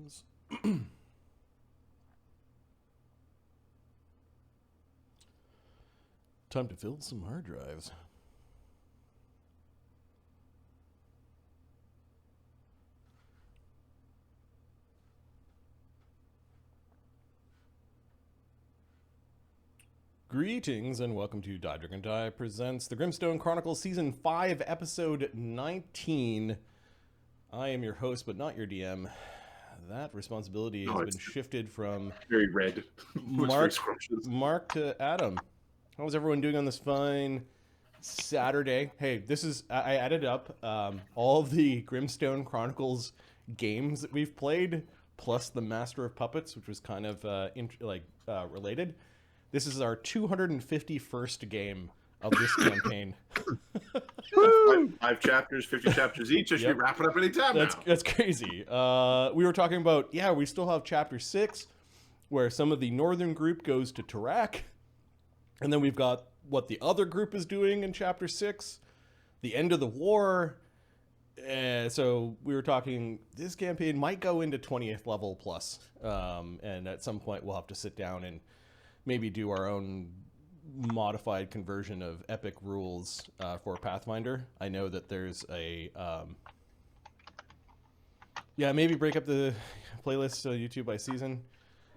Greetings. Time to fill some hard drives. Greetings and welcome to Dassod and Dugganschmirph presents the Grimstone Chronicles Season 5, Episode 19. I am your host, but not your DM. That responsibility has been shifted from very red. Mark to Adam. How's everyone doing on this fine Saturday? Hey, this is I added up all of the Grimstone Chronicles games that we've played, plus the Master of Puppets, which was kind of related. This is our 251st game of this campaign. Five chapters, 50 chapters each. I should be wrapping up any time now. That's crazy. We were talking about, we still have chapter 6, where some of the northern group goes to Tarak. And then we've got what the other group is doing in chapter 6, the end of the war. So we were talking, this campaign might go into 20th level plus. And at some point we'll have to sit down and maybe do our own modified conversion of epic rules for Pathfinder. I know that there's a maybe break up the playlist YouTube by season.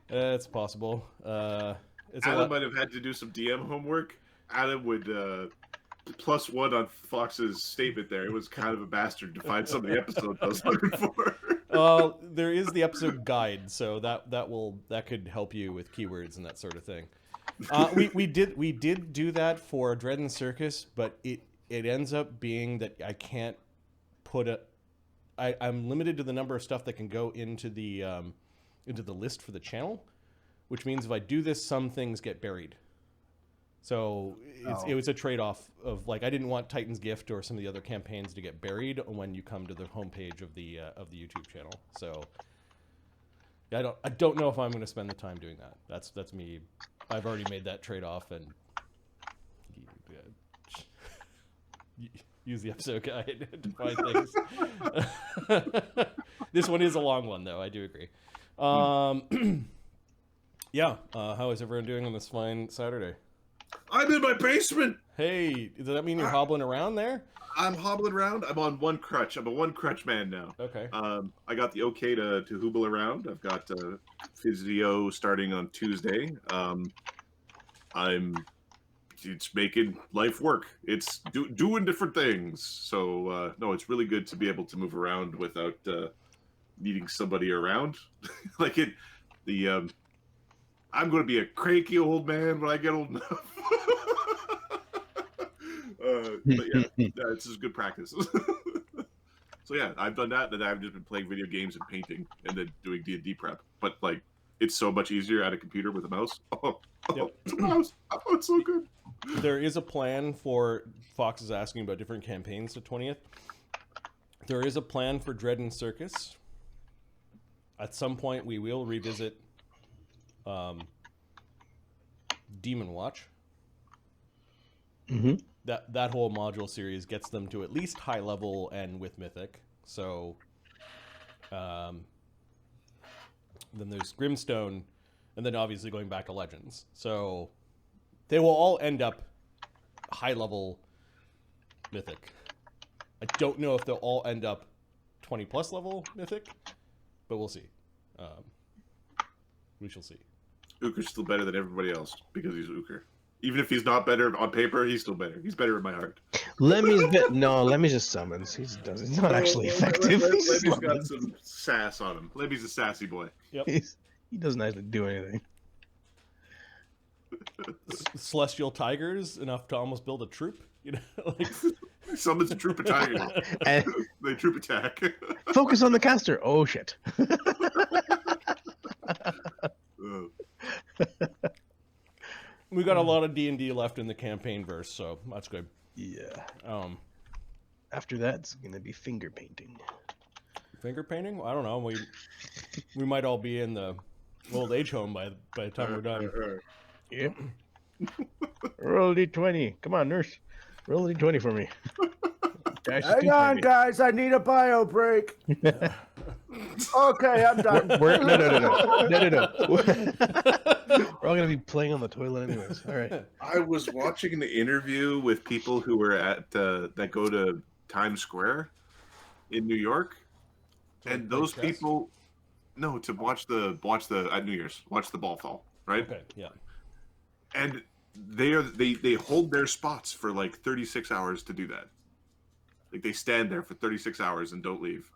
It's possible. Adam might have had to do some DM homework. Adam would +1 on Fox's statement there. It was kind of a bastard to find some of the episodes I was looking for. There is the episode guide, so that could help you with keywords and that sort of thing. We did do that for Dread and Circus, but it ends up being that I can't put I'm limited to the number of stuff that can go into the list for the channel, which means if I do this, some things get buried. So it was a trade-off of, like, I didn't want Titan's Gift or some of the other campaigns to get buried when you come to the homepage of the YouTube channel. So I don't know if I'm going to spend the time doing that. That's me. I've already made that trade-off, and use the episode guide to find things. This one is a long one, though. I do agree. How is everyone doing on this fine Saturday? I'm in my basement. Hey, does that mean you're hobbling around there? I'm hobbling around. I'm on one crutch. I'm a one crutch man now. Okay. I got the okay to hooble around. I've got physio starting on Tuesday. It's making life work. It's doing different things. So no, it's really good to be able to move around without needing somebody around. I'm going to be a cranky old man when I get old enough. But it's just good practice. So yeah, I've done that, and I've just been playing video games and painting, and then doing D&D prep. But like, it's so much easier at a computer with a mouse. It's a mouse. Oh, it's so good. There is a plan for, Fox is asking about different campaigns to 20th. There is a plan for Dread and Circus. At some point, we will revisit Demon Watch. Mm-hmm. That whole module series gets them to at least high level and with Mythic. So then there's Grimstone, and then obviously going back to Legends. So they will all end up high level Mythic. I don't know if they'll all end up 20 plus level Mythic, but we'll see. We shall see. Uker's still better than everybody else because he's Uker. Even if he's not better on paper, he's still better. He's better in my heart. Lemmy's just summons. He's not actually effective. Lemmy's got some sass on him. Lemmy's a sassy boy. Yep. He doesn't actually do anything. Celestial Tigers, enough to almost build a troop. Summons a troop of tigers. And they troop attack. focus on the caster. Oh shit. We got a lot of D&D left in the campaign verse, so that's good. Yeah. After that, it's gonna be finger painting. Finger painting? I don't know. We might all be in the old age home by the time we're done. Yep. Roll D20. Come on, nurse. Roll D20 for me. Hang on, guys. I need a bio break. Okay, I'm done. No. We're all gonna be playing on the toilet anyways. All right. I was watching an interview with people who were at that go to Times Square in New York, and those people, no, to watch the at New Year's, watch the ball fall, right? Okay, yeah. And they hold their spots for like 36 hours to do that. Like they stand there for 36 hours and don't leave.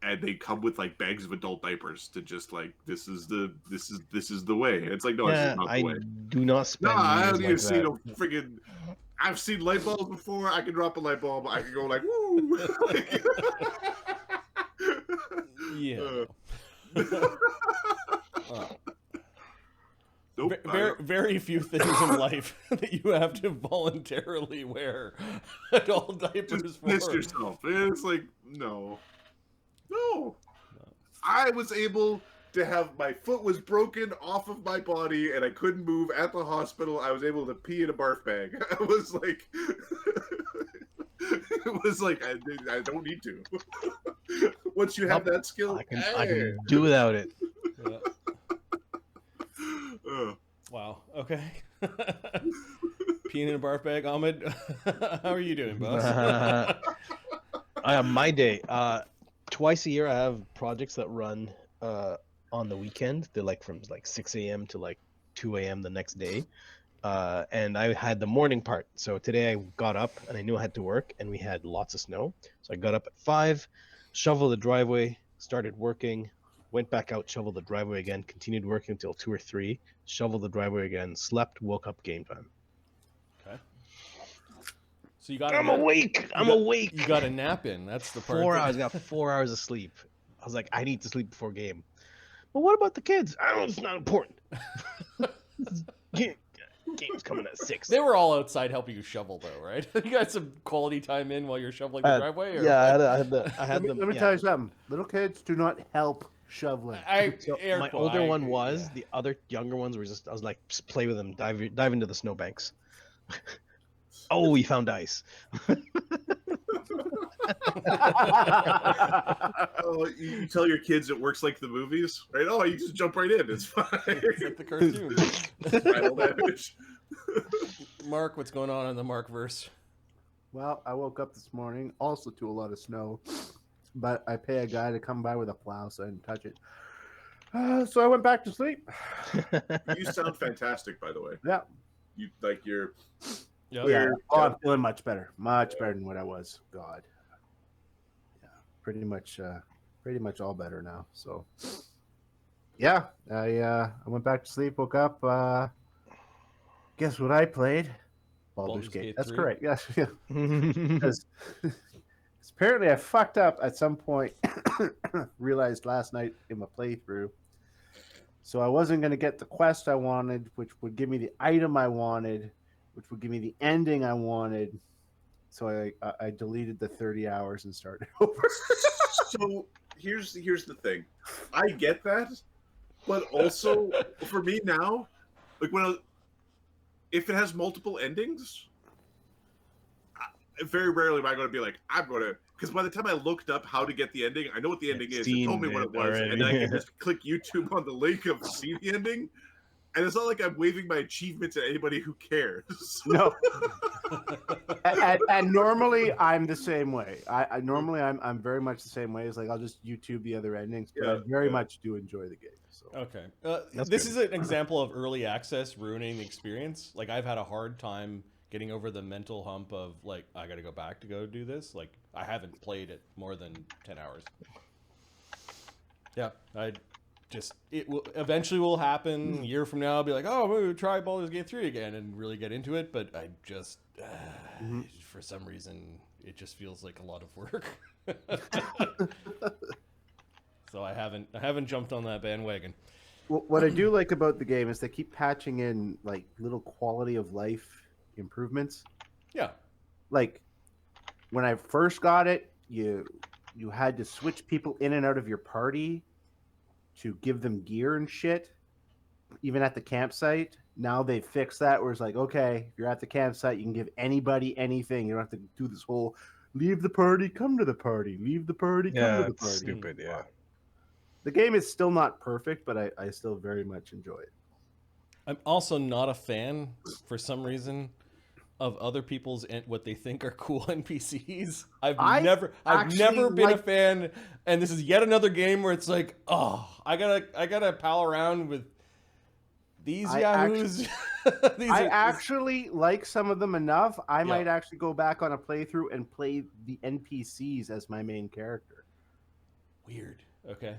And they come with like bags of adult diapers to just like this is the way. And it's like no, this is not the way. Do not spend. I don't years even see that. no friggin'. I've seen light bulbs before. I can drop a light bulb. I can go like woo. Yeah. Nope, very few things in life that you have to voluntarily wear adult diapers just for. piss yourself. It's like no. I was able to have my foot was broken off of my body and I couldn't move at the hospital. I was able to pee in a barf bag. I was like, it was like I don't need to. Once you have that skill, I can do without it. Yeah. Wow. Okay. Peeing in a barf bag, Ahmed. How are you doing, boss? I have my day. Twice a year, I have projects that run on the weekend. They're like from like 6 a.m. to like 2 a.m. the next day. And I had the morning part. So today I got up and I knew I had to work, and we had lots of snow. So I got up at 5, shoveled the driveway, started working, went back out, shoveled the driveway again, continued working until 2 or 3, shoveled the driveway again, slept, woke up, game time. Okay. So you got. I'm awake. You got a nap in. That's the part. 4 hours. I got 4 hours of sleep. I was like, I need to sleep before game. But what about the kids? I don't know. It's not important. Game's coming at 6. They were all outside helping you shovel, though, right? You got some quality time in while you're shoveling the driveway. Or... Yeah, I had them. Let me tell you something. Little kids do not help shoveling. My older one was. Yeah. The other younger ones were just. I was like, just play with them. Dive into the snowbanks. Oh, we found ice. Oh, you tell your kids it works like the movies, right? Oh, you just jump right in. It's fine. It's like the cartoon. Final damage. Mark, what's going on in the Mark verse? Well, I woke up this morning also to a lot of snow, but I pay a guy to come by with a plow so I didn't touch it. So I went back to sleep. You sound fantastic, by the way. Yeah. You like your. Yeah. Oh, I'm feeling much better than what I was. God. Yeah, pretty much all better now. So, yeah, I went back to sleep, woke up. Guess what I played? Baldur's Gate. That's 3? correct. Yes. Yeah. Because apparently I fucked up at some point. Realized last night in my playthrough. So I wasn't going to get the quest I wanted, which would give me the item I wanted, which would give me the ending I wanted. So I deleted the 30 hours and started over. So here's the thing. I get that, but also for me now, like if it has multiple endings, very rarely am I going to be like, I'm going to, because by the time I looked up how to get the ending, I know what the ending is. It told me what it was, already. And then I can just click YouTube on the link of see the ending. And it's not like I'm waving my achievements at anybody who cares. No. and normally I'm the same way. I normally I'm very much the same way. It's like I'll just YouTube the other endings, but I very much do enjoy the game. So. Okay. This is an example of early access ruining the experience. Like I've had a hard time getting over the mental hump of like I got to go back to go do this. Like I haven't played it more than 10 hours. Yeah, it will eventually will happen. A year from now, I'll be like, oh, we'll try Baldur's Gate 3 again and really get into it. But I just, for some reason, it just feels like a lot of work. So I haven't jumped on that bandwagon. Well, what I do like about the game is they keep patching in like little quality of life improvements. Yeah. Like when I first got it, you had to switch people in and out of your party to give them gear and shit, even at the campsite. Now they've fixed that where it's like, okay, if you're at the campsite, you can give anybody anything. You don't have to do this whole leave the party, come to the party, leave the party, come to the party. Stupid, yeah. The game is still not perfect, but I still very much enjoy it. I'm also not a fan, for some reason, of other people's what they think are cool NPCs. I've never been a fan, and this is yet another game where it's like, oh, I gotta pal around with these yahoos. I actually like some of them enough. I might actually go back on a playthrough and play the NPCs as my main character. Weird. Okay.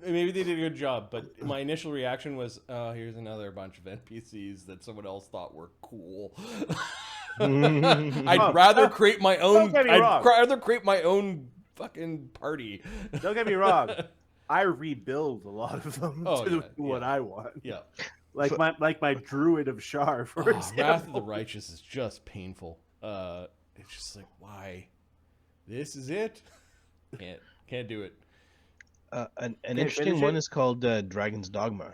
Maybe they did a good job, but my initial reaction was, oh, here's another bunch of NPCs that someone else thought were cool. I'd rather create my own. I'd rather create my own fucking party. Don't get me wrong. I rebuild a lot of them to what I want. Yeah. Like my Druid of Shar, for example. Wrath of the Righteous is just painful. It's just like, why? This is it? Can't do it. An interesting one is called Dragon's Dogma.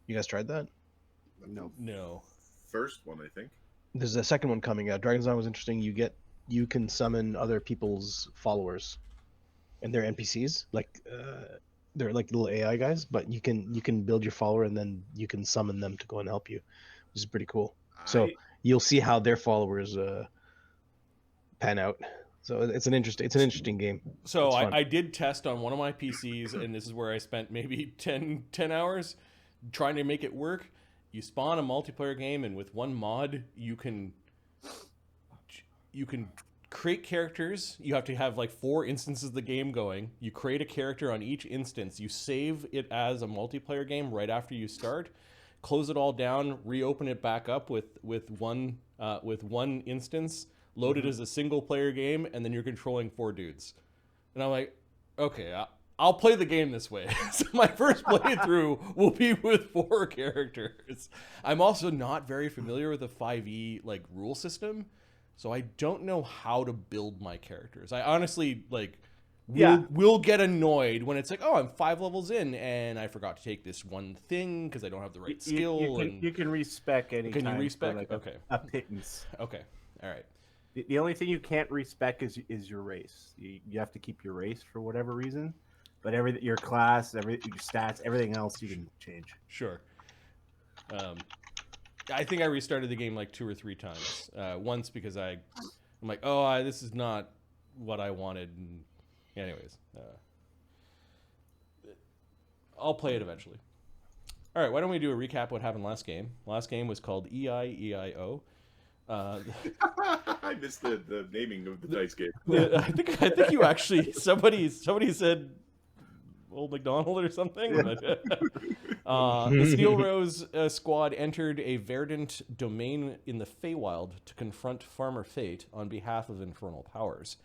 You guys tried that? No. First one, I think. There's a second one coming out. Dragon's Dogma was interesting. You can summon other people's followers, and they're NPCs. They're like little AI guys, but you can build your follower and then you can summon them to go and help you, which is pretty cool. So you'll see how their followers pan out. So it's an interesting game. So I did test on one of my PCs, and this is where I spent maybe 10 hours trying to make it work. You spawn a multiplayer game, and with one mod, you can create characters. You have to have like 4 instances of the game going. You create a character on each instance. You save it as a multiplayer game right after you start. Close it all down. Reopen it back up with one instance. Load it as a single player game, and then you're controlling 4 dudes. And I'm like, okay, I'll play the game this way. So my first playthrough will be with 4 characters. I'm also not very familiar with the 5e rule system, so I don't know how to build my characters. I honestly will get annoyed when it's like, oh, I'm 5 levels in and I forgot to take this one thing because I don't have the right skill. You can respec any time. Can you respec? Okay. A pittance. Okay. All right. The only thing you can't respec is your race. You have to keep your race for whatever reason, but your class, your stats, everything else you can change. Sure. I think I restarted the game like 2 or 3 times. Once because I'm like, oh, this is not what I wanted. And anyways, I'll play it eventually. All right, why don't we do a recap of what happened last game? Last game was called EIEIO. I missed the naming of the dice game. I think you actually somebody said Old McDonald or something. Yeah. The Steel Rose squad entered a verdant domain in the Feywild to confront Farmer Fate on behalf of infernal powers.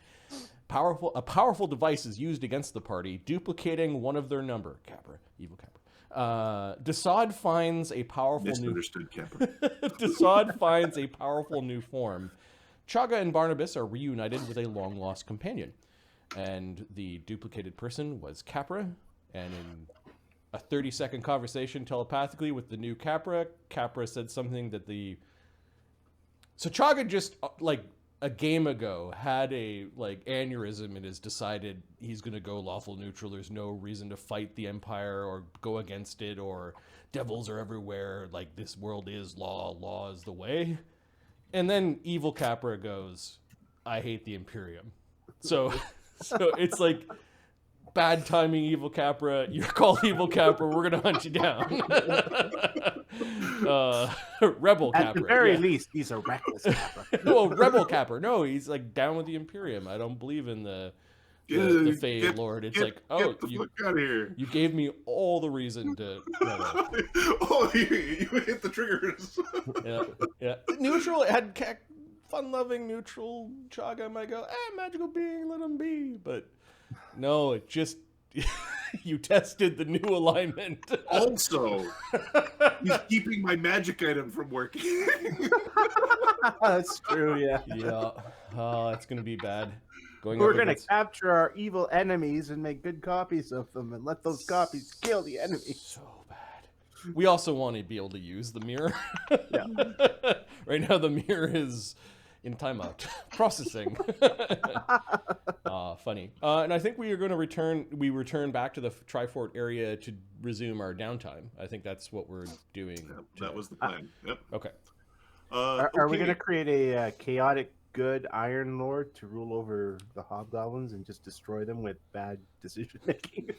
A powerful device is used against the party, duplicating one of their number. Capra, evil Capra. Dassod finds a powerful misunderstood Capra. Dassod finds a powerful new form. Chaga and Barnabas are reunited with a long-lost companion. And the duplicated person was Capra. And in a 30-second conversation telepathically with the new Capra, Capra said something that So Chaga just, a game ago, had a, aneurysm and has decided he's going to go lawful neutral. There's no reason to fight the Empire or go against it, or devils are everywhere. This world is law is the way. And then evil Capra goes, I hate the Imperium. So it's bad timing, evil Capra. You're called evil Capra. We're going to hunt you down. Rebel Capra. At the very least, he's a reckless Capra. Well, Rebel Capra. No, he's down with the Imperium. I don't believe in the Fey Lord. It's get the fuck out of here. You gave me all the reason to. Oh, you hit the triggers. Yeah. Neutral had fun-loving neutral Chaga might go, magical being, let him be. But no, it just you tested the new alignment. Also, he's keeping my magic item from working. That's true, yeah. Yeah. Oh, it's gonna be bad. We're going to capture our evil enemies and make good copies of them and let those copies kill the enemy. So bad. We also want to be able to use the mirror. Yeah. Right now the mirror is in timeout. Processing. Funny. And I think we are going to return back to the Trifort area to resume our downtime. I think that's what we're doing. That was the plan. Yep. Okay. Are we going to create a chaotic good Iron Lord to rule over the hobgoblins and just destroy them with bad decision making?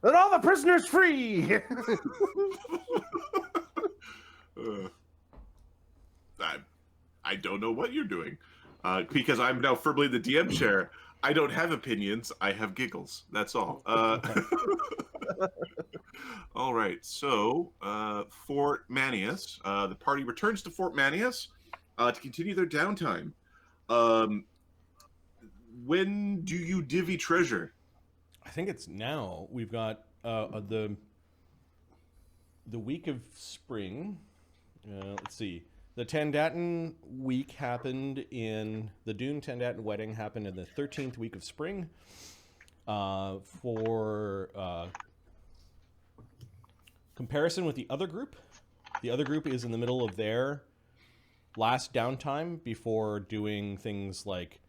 Let all the prisoners free! I don't know what you're doing. Because I'm now firmly in the DM chair. I don't have opinions. I have giggles. That's all. All right. So, Fort Manius. The party returns to Fort Manius to continue their downtime. When do you divvy treasure? I think it's now. We've got the week of spring. Let's see. The Tandatin week happened in the Dune Tandatin wedding happened in the 13th week of spring. For comparison with the other group is in the middle of their last downtime before doing things like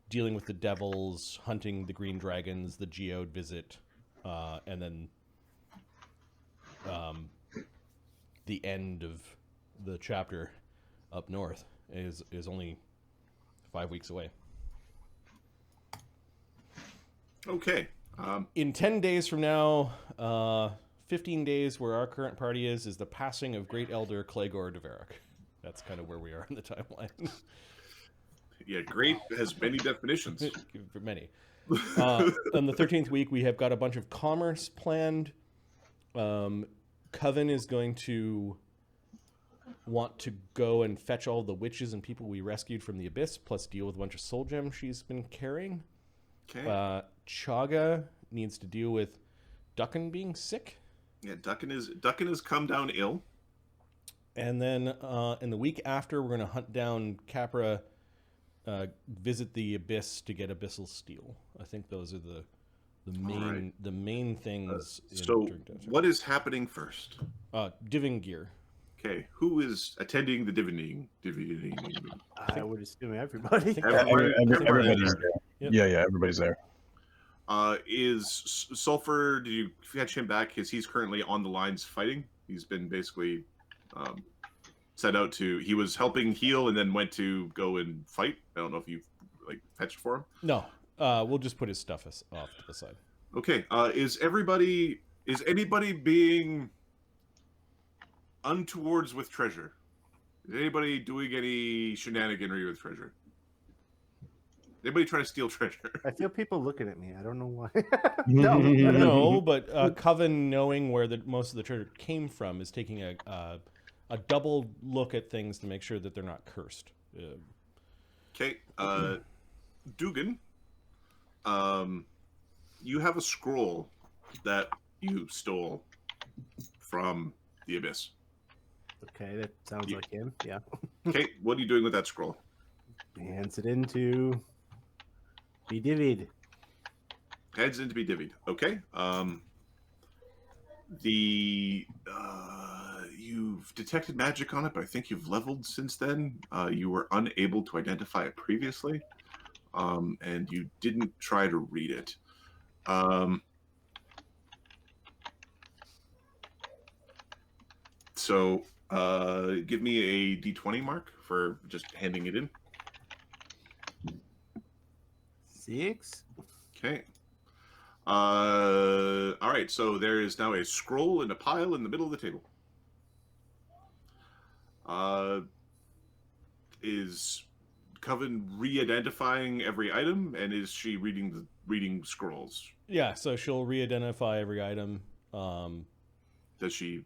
dealing with the devils, hunting the green dragons, the geode visit, and then the end of the chapter up north is only 5 weeks away. Okay. In 10 days from now, 15 days where our current party is the passing of Great Elder Clegor de Varrock. That's kind of where we are in the timeline. Yeah, great has many definitions. For many. On the 13th week, we have got a bunch of commerce planned. Coven is going to want to go and fetch all the witches and people we rescued from the Abyss, plus deal with a bunch of soul gems she's been carrying. Okay. Chaga needs to deal with Duckan being sick. Yeah, Duckan has come down ill. And then in the week after, we're going to hunt down Capra, visit the Abyss to get Abyssal Steel. I think those are the main things. So what is happening first? Diving gear. Okay, who is attending the divining? I would assume everybody. Everybody's there. Yep. Yeah, everybody's there. Is Sulfur? Did you fetch him back? Because he's currently on the lines fighting. He's been basically set out to. He was helping heal and then went to go and fight. I don't know if you fetched for him. No, we'll just put his stuff off to the side. Okay. Is anybody being untowards with treasure? Is anybody doing any shenaniganry with treasure? Anybody trying to steal treasure? I feel people looking at me. I don't know why. No, but Coven, knowing where most of the treasure came from, is taking a double look at things to make sure that they're not cursed. Okay, Dugan, you have a scroll that you stole from the Abyss. Okay, that sounds like him. Yeah. Okay, what are you doing with that scroll? He hands it into be divvied. Heads in to be divvied. Okay. You've detected magic on it, but I think you've leveled since then. You were unable to identify it previously, and you didn't try to read it. So give me a D20 mark for just handing it in. 6. Okay. All right. So there is now a scroll in a pile in the middle of the table. Is Coven re-identifying every item, and is she reading scrolls? Yeah. So she'll re-identify every item. Does she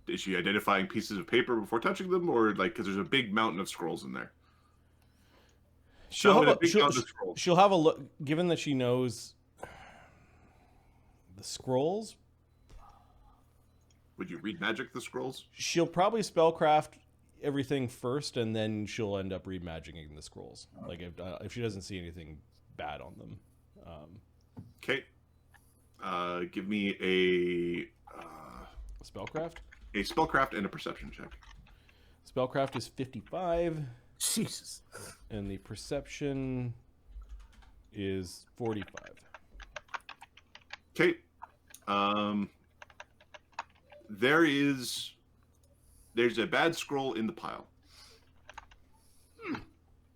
is she identifying pieces of paper before touching them, or because there's a big mountain of scrolls in there? She'll have a look. Given that she knows the scrolls, would you read magic the scrolls? She'll probably spellcraft everything first, and then she'll end up read-magicking the scrolls. If she doesn't see anything bad on them. Okay. Give me a spellcraft. A spellcraft and a perception check. Spellcraft is 55, Jesus. and the perception is 45. Okay. There's a bad scroll in the pile.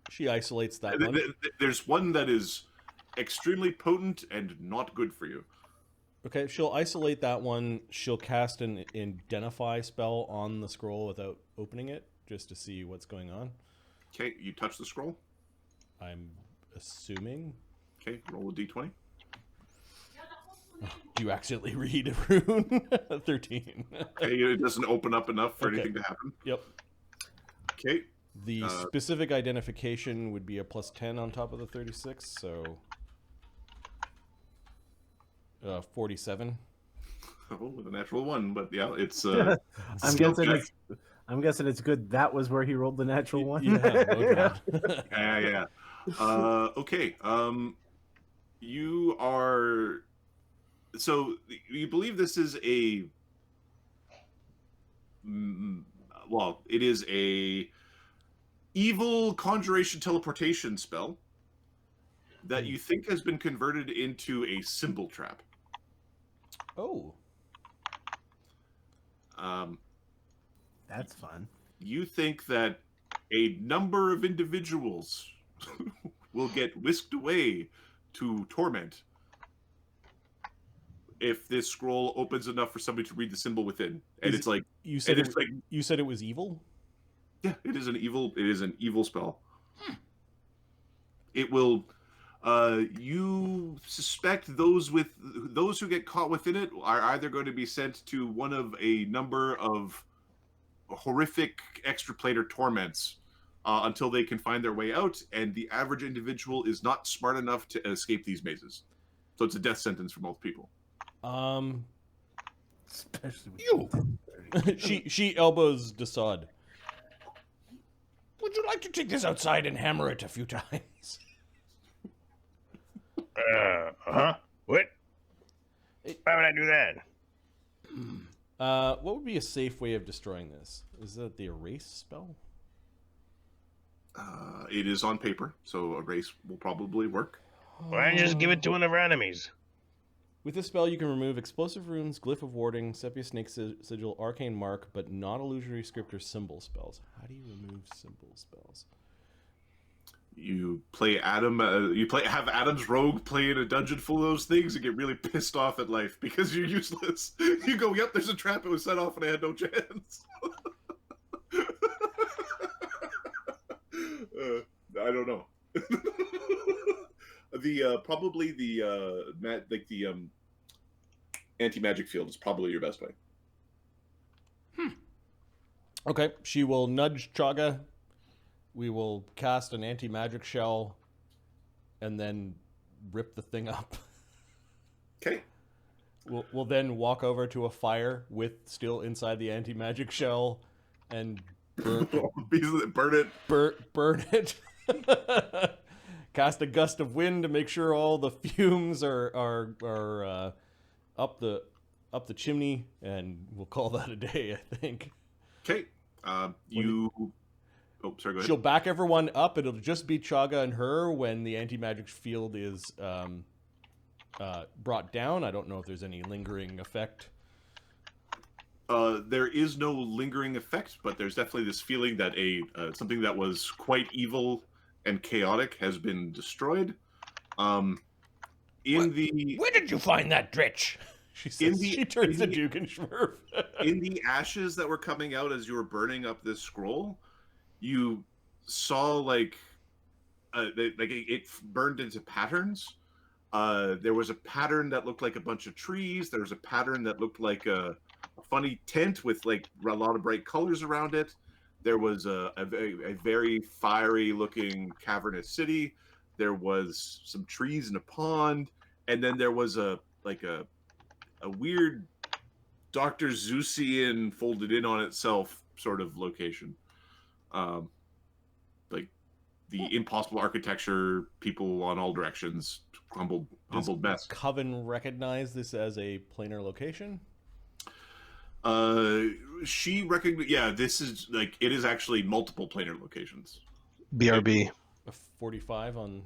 She isolates that one. There's one that is extremely potent and not good for you. Okay, she'll isolate that one. She'll cast an identify spell on the scroll without opening it, just to see what's going on. Okay, you touch the scroll. I'm assuming. Okay, roll a d20. Do you accidentally read a rune? 13. Okay, it doesn't open up enough for Okay. anything to happen. Yep. Okay. The specific identification would be a plus 10 on top of the 36, so 47. Oh, with a natural 1, but yeah, it's I'm skill guessing check. I'm guessing it's good. That was where he rolled the natural one. Yeah, no doubt. Yeah. Okay. You are. So you believe this is a. Well, it is a evil conjuration teleportation spell that you think has been converted into a symbol trap. Oh. That's fun. You think that a number of individuals will get whisked away to torment if this scroll opens enough for somebody to read the symbol within. And Is it's like You said it's like you said it was evil? yeah, it is an evil spell. It will you suspect those who get caught within it are either going to be sent to one of a number of horrific extraplanar torments until they can find their way out, and the average individual is not smart enough to escape these mazes. So it's a death sentence for most people. Especially with You. she elbows Dassod. Would you like to take this outside and hammer it a few times? What? Why would I do that? What would be a safe way of destroying this? Is that the erase spell? It is on paper, so erase will probably work. Why don't you just give it to one of our enemies? With this spell, you can remove explosive runes, glyph of warding, sepia snake sigil, arcane mark, but not illusory script or symbol spells. How do you remove symbol spells? You play Adam. Have Adam's rogue play in a dungeon full of those things and get really pissed off at life because you're useless. You go, "Yep, there's a trap. It was set off, and I had no chance." I don't know. Probably the anti-magic field is probably your best way. Okay, she will nudge Chaga. We will cast an anti-magic shell and then rip the thing up. Okay. We'll then walk over to a fire with still inside the anti-magic shell and burn it. Cast a gust of wind to make sure all the fumes are up the chimney, and we'll call that a day, I think. Okay. Oh, sorry, go ahead. She'll back everyone up. It'll just be Chaga and her when the anti-magic field is brought down. I don't know if there's any lingering effect. There is no lingering effect, but there's definitely this feeling that something that was quite evil and chaotic has been destroyed. Where did you find that dritch? She says. She turns to Dugganschmirph. In the ashes that were coming out as you were burning up this scroll, you saw it burned into patterns. There was a pattern that looked like a bunch of trees. There was a pattern that looked like a funny tent with a lot of bright colors around it. There was a very fiery looking cavernous city. There was some trees and a pond, and then there was a weird Dr. Zeusian folded in on itself sort of location. The impossible architecture, people on all directions, humbled mess. Coven recognize this as a planar location? She recognized. Yeah, this is like it is actually multiple planar locations. BRB. A 45 on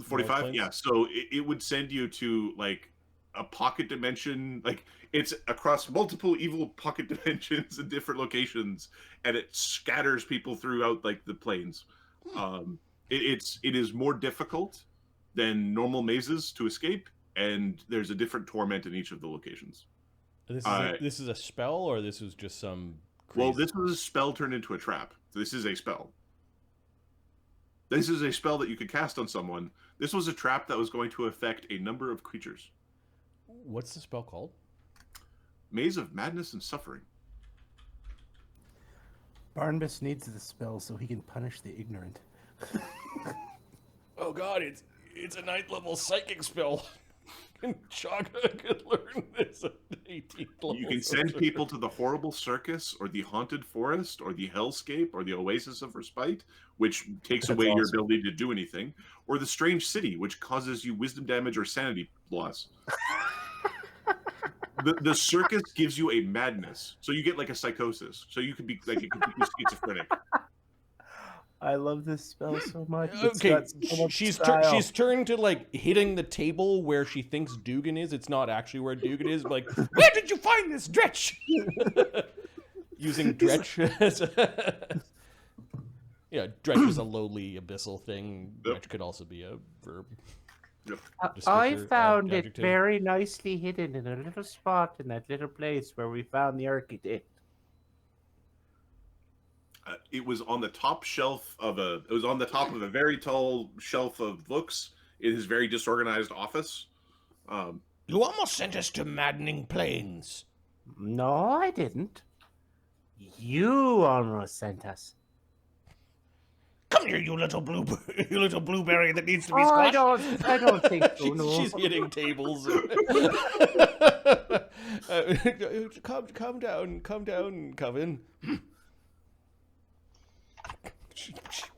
45. planes? Yeah, so it would send you to like a pocket dimension. Like it's across multiple evil pocket dimensions in different locations, and it scatters people throughout like the planes. It is more difficult than normal mazes to escape, and there's a different torment in each of the locations. This is a spell, or this was just some Well, crazy... this was a spell turned into a trap. This is a spell. This is a spell that you could cast on someone. This was a trap that was going to affect a number of creatures. What's the spell called? Maze of Madness and Suffering. Barnabas needs the spell so he can punish the ignorant. Oh god, it's a 9th level psychic spell. And Chaga could learn this at 18th level. You can send people to the Horrible Circus, or the Haunted Forest, or the Hellscape, or the Oasis of Respite, which takes That's away your awesome. ability to do anything, or the Strange City, which causes you wisdom damage or sanity loss. The circus gives you a madness, so you get like a psychosis. So you could be like schizophrenic. I love this spell so much. It's Okay, got so much she's style. she's turned to like hitting the table where she thinks Dugan is. It's not actually where Dugan is. Like, where did you find this Dretch? Using Dretch as a... Yeah, Dretch is a lowly abyssal thing. Yep. Dretch could also be a verb. Yep. I Descriptor, found it adjective. very nicely hidden in a little spot in that little place where we found the architect. It was on the top shelf of a. It was on the top of a very tall shelf of books in his very disorganized office. You almost sent us to maddening plains. No, I didn't. You almost sent us. Come here, you little blueberry that needs to be Oh, squashed. I don't think so. she's, No. she's hitting tables. Calm down, Coven.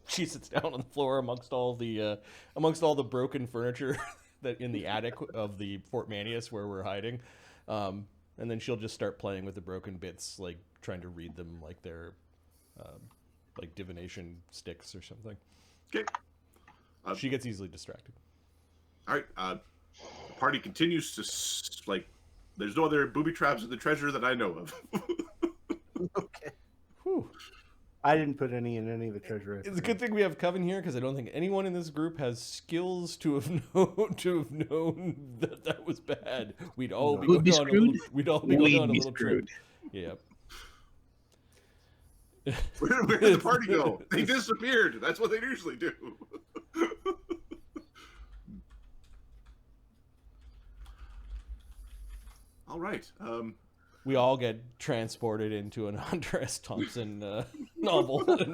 She sits down on the floor amongst all the broken furniture that in the attic of the Fort Manius where we're hiding, and then she'll just start playing with the broken bits, like trying to read them like they're like divination sticks or something. Okay. She gets easily distracted. All right. The party continues to like. There's no other booby traps in the treasure that I know of. Okay. Whew. I didn't put any in any of the treasure. It's a good thing we have Coven here, because I don't think anyone in this group has skills to have known that that was bad. We'd all be We'd be going on a screwed. little. We'd all be going on a little screwed. trip. Yeah. Where did the party go? They disappeared. That's what they usually do. All right. We all get transported into an Hunter S. Thompson novel, and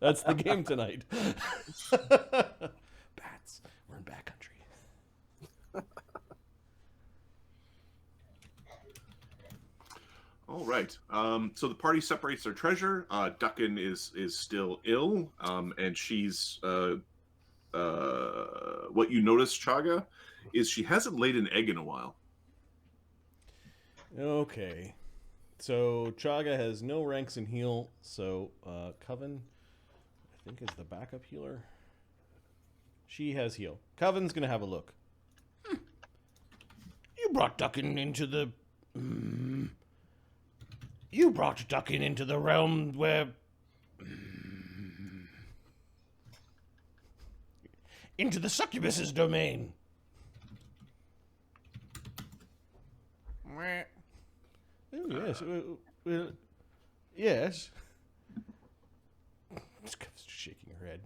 that's the game tonight. Bats. We're in backcountry. All right. So the party separates their treasure. Duckin is still ill, and she's what you notice, Chaga, is she hasn't laid an egg in a while. Okay. So Chaga has no ranks in heal, so Coven, I think, is the backup healer. She has heal. Coven's gonna have a look. You brought Duckin into the... You brought Duckin into the realm where... into the succubus's domain. Oh, yes. Yes. She's shaking her head.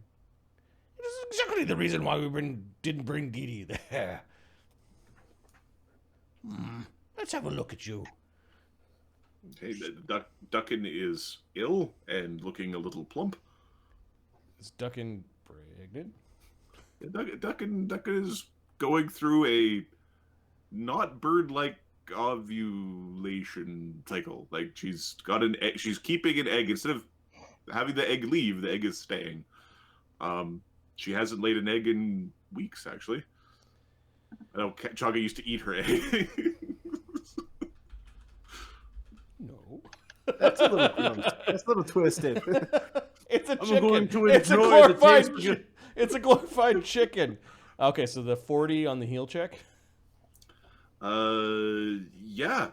It is exactly the reason why we didn't bring Dee Dee there. Let's have a look at you. Okay, Duckin is ill and looking a little plump. Is Duckin pregnant? Duckin is going through a not bird-like ovulation cycle. Like she's got an egg, she's keeping an egg instead of having the egg leave. The egg is staying. She hasn't laid an egg in weeks, actually. I know Chaga used to eat her egg. That's a little gross. That's a little twisted. It's a I'm chicken. going to It's a enjoy the glorified. taste of It's a glorified chicken. Okay, so the 40 on the heal check. Yeah.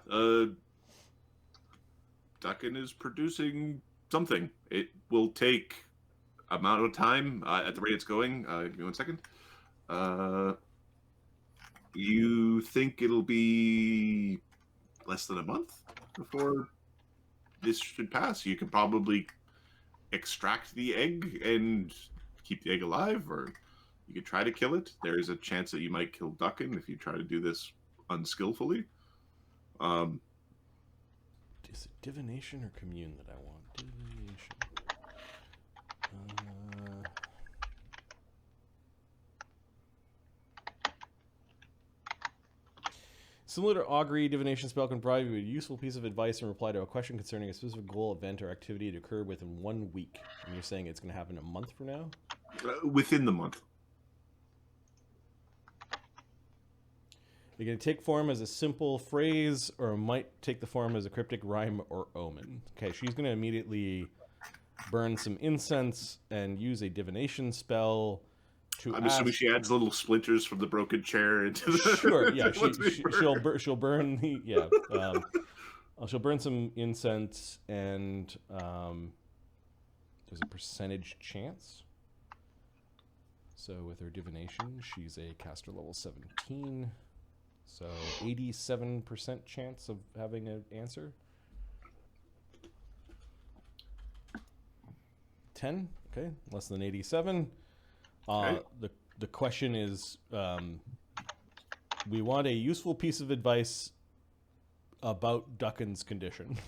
Duckin is producing something. It will take amount of time at the rate it's going. Give me 1 second. You think it'll be less than a month before this should pass? You can probably extract the egg and keep the egg alive, or you could try to kill it. There is a chance that you might kill Duckin if you try to do this unskillfully. Is it divination or commune that I want? Divination. Similar to augury, divination spell can provide you with a useful piece of advice in reply to a question concerning a specific goal, event, or activity to occur within 1 week. And you're saying it's going to happen a month from now? Within the month. They're going to take form as a simple phrase, or might take the form as a cryptic rhyme or omen. Okay, she's going to immediately burn some incense and use a divination spell to I'm assuming she adds little splinters from the broken chair into the... Sure, yeah, she'll burn the... Yeah, she'll burn some incense, and there's a percentage chance. So with her divination, she's a caster level 17. So 87% chance of having an answer. 10, okay, less than 87. Okay. The question is, we want a useful piece of advice about Duckin's condition.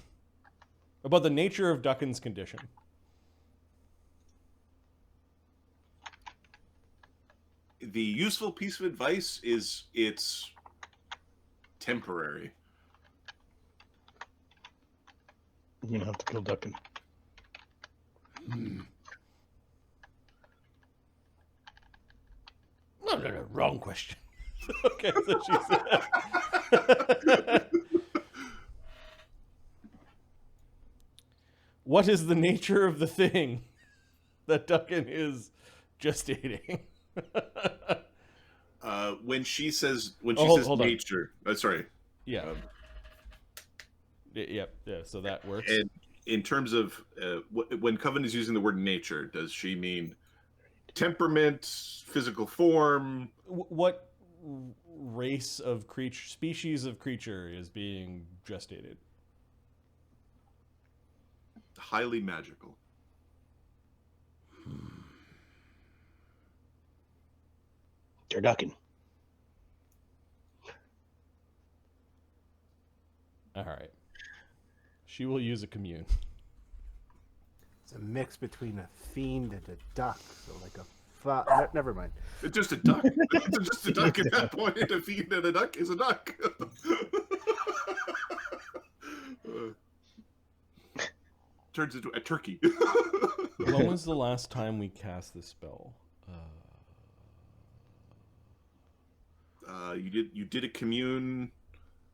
About the nature of Duckin's condition. The useful piece of advice is it's temporary. You're gonna have to kill Duckin. No, wrong question. Okay, so she said... What is the nature of the thing that Duckin is gestating? When she says hold on. nature, sorry. Yeah. Yeah. So that works. And in terms of when Coven is using the word nature, does she mean temperament, physical form? What race of creature, species of creature is being gestated? Highly magical. Duckin. All right. She will use a commune. It's a mix between a fiend and a duck. So like a never mind. It's just a duck. It's just a duck at that point. A fiend and a duck is a duck. Turns into a turkey. When was the last time we cast this spell? You did a commune.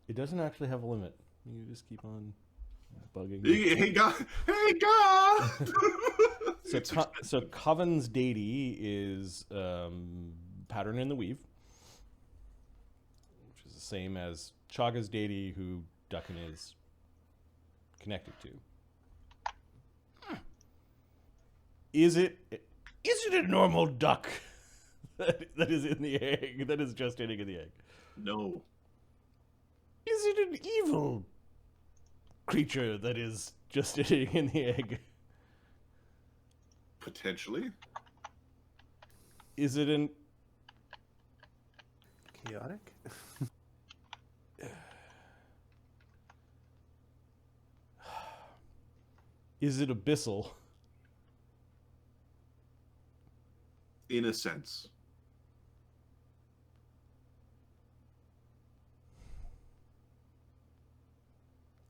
It doesn't actually have a limit. You just keep on bugging. Hey God! So Coven's deity is Pattern in the Weave, which is the same as Chaga's deity, who Duckin is connected to. Is it a normal duck that is in the egg, that is gestating in the egg? No. Is it an evil creature that is gestating in the egg? Potentially. Is it an... Chaotic? Is it abyssal? In a sense.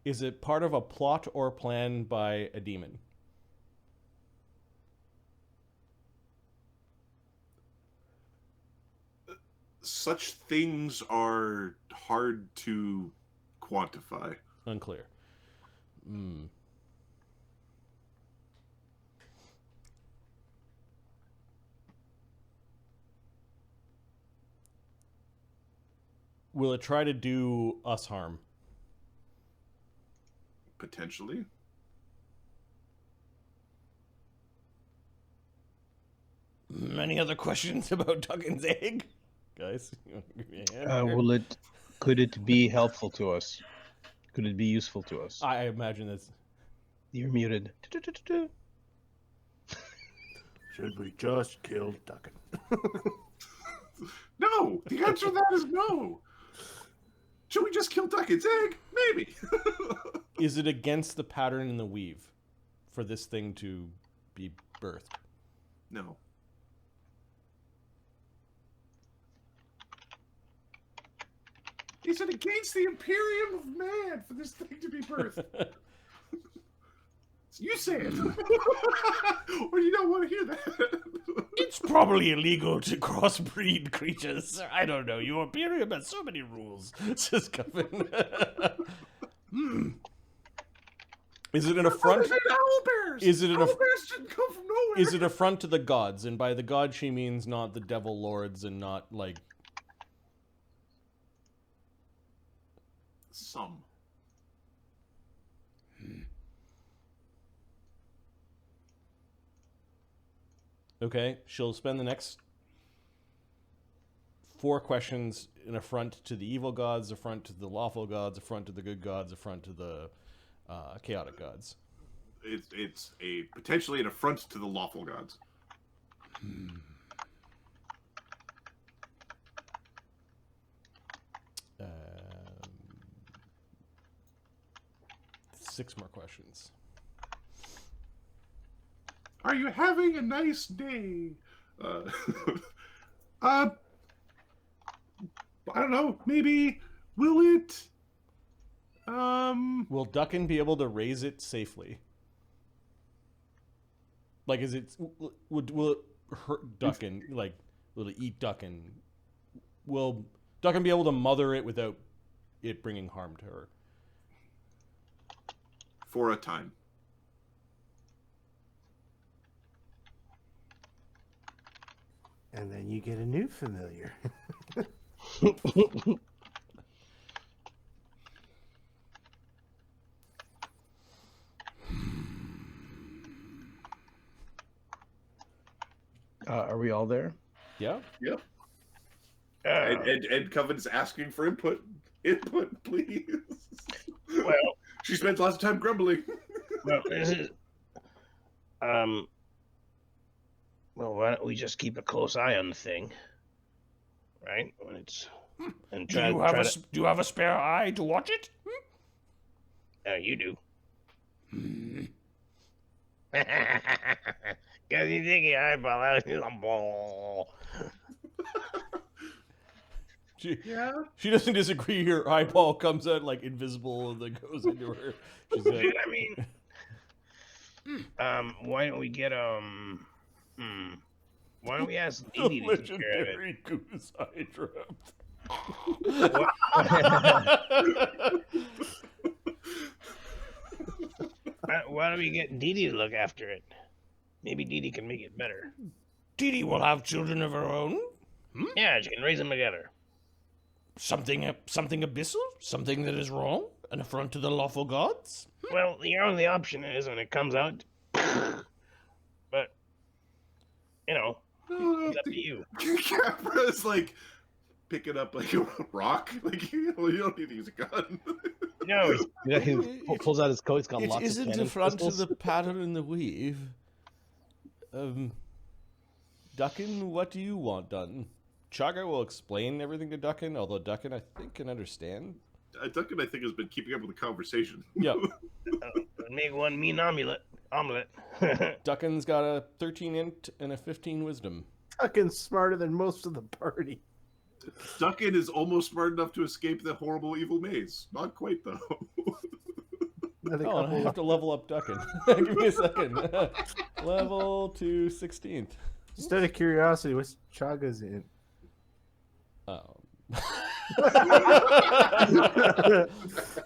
Is it part of a plot or plan by a demon? Such things are hard to quantify. Unclear. will it try to do us harm? Potentially. Any other questions about Duggan's egg? Guys, you want to give me a hand? Could it be helpful to us? Could it be useful to us? I imagine that's... You're muted. Should we just kill Duggan? No! The answer to that is no! Should we just kill Duggan's egg? Maybe. Is it against the pattern in the weave for this thing to be birthed? No. Is it against the Imperium of Man for this thing to be birthed? You say it. Or you don't want to hear that. It's probably illegal to crossbreed creatures. I don't know. Your Imperium has so many rules, says Coven. Is it an affront? Owlbears! Is it an Owlbears didn't come from nowhere. Is it affront to the gods? And by the god, she means not the devil lords and not like some. Okay, she'll spend the next 4 questions in affront to the evil gods, affront to the lawful gods, affront to the good gods, affront to the chaotic gods. It's a potentially an affront to the lawful gods. 6 more questions. Are you having a nice day? I don't know. Maybe will it? Will Duckin be able to raise it safely? Like, is it will it hurt Duckin? Like, will it eat Duckin? Will Duckin be able to mother it without it bringing harm to her? For a time. And then you get a new familiar. Are we all there? Yeah. Yep. And Coven's asking for input. Input, please. Well, she spends lots of time grumbling. well, this is, well, why don't we just keep a close eye on the thing, right? When it's and try. Do you have a spare eye to watch it? You do. Cause you think your eyeball out is a ball. She doesn't disagree. Her eyeball comes out like invisible and then goes into her. She's like, I mean, why don't we get why don't we ask the Dee Dee to take care of it? legendary goose eye dropped. Why don't we get Dee Dee to look after it? Maybe Dee Dee can make it better. Dee Dee will have children of her own. Yeah, she can raise them together. Something abyssal? Something that is wrong? An affront to the lawful gods? Well, your only option is when it comes out. But, you know, it's up to you. Capra is like picking up like a rock. Like, you don't need to use a gun. No, he pulls out his coat. He's got It lots of isn't cannon affront to pistols. the pattern in the weave. Duckin, what do you want done? Chaga will explain everything to Duckin, although Duckin, I think, can understand. Duckin, I think, has been keeping up with the conversation. Yeah. Make one mean omelet. Duckin's got a 13 int and a 15 wisdom. Fucking smarter than most of the party. Duckin is almost smart enough to escape the horrible evil maze. Not quite, though. Oh, I have to level up Duckin. Give me a second. Level to 16th. Just out of curiosity, what's Chaga's in?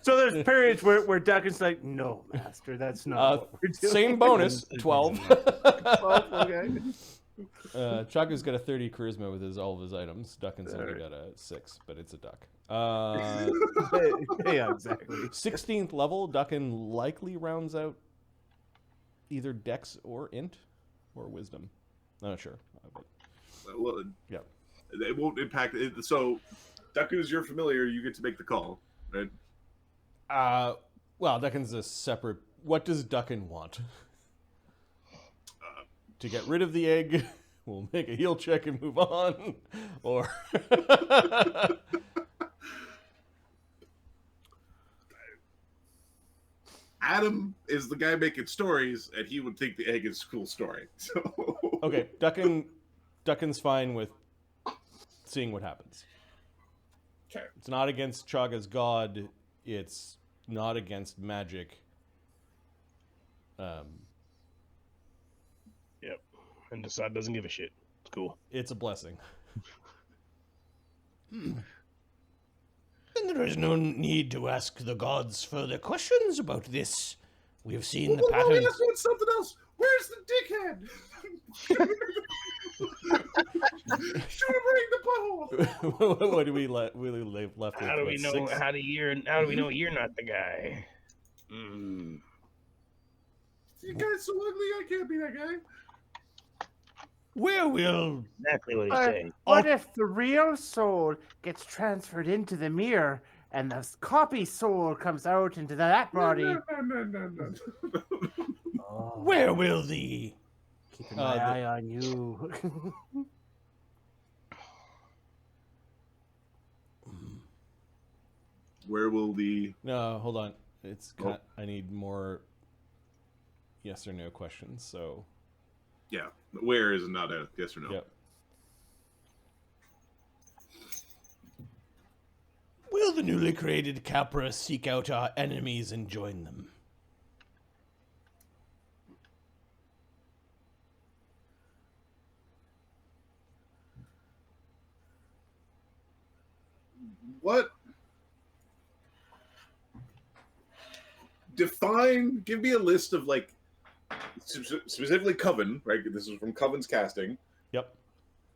So there's periods where Duckin's like, no, master, that's not what we're doing. Same bonus, 12. 12, okay. Chaga's got a 30 charisma with all of his items. Duckin's only got a 6, but it's a duck. Yeah, exactly. 16th level, Duckin likely rounds out either Dex or Int or Wisdom. I'm not sure. Well, Yeah. It won't impact it. So, Deku's your familiar. You get to make the call, right? Well, Duckin's a separate. What does Duckin want? To get rid of the egg, we'll make a heal check and move on. Or. Adam is the guy making stories, and he would think the egg is a cool story. So. Okay, Duckin's fine with seeing what happens. Okay. It's not against Chaga's god. It's not against magic. Yep. And Dassod doesn't give a shit. It's cool. It's a blessing. Then there is no need to ask the gods further questions about this. We have seen the Well, patterns. let's do something else. Where's the dickhead? Shoot him right in the butthole. What do we left with? How do we know? 6? How do we know you're not the guy? You guys so ugly, I can't be that guy. Where will Exactly what he's But saying. what if the real soul gets transferred into the mirror and the copy soul comes out into that body? No. Oh, where will the keeping my eye on you. Where will the... No, hold on. It's I need more yes or no questions. So Yeah, where is not a yes or no. yep. will the newly created Capra seek out our enemies and join them? What? Give me a list of, like, specifically Coven, right? This is from Coven's casting. Yep.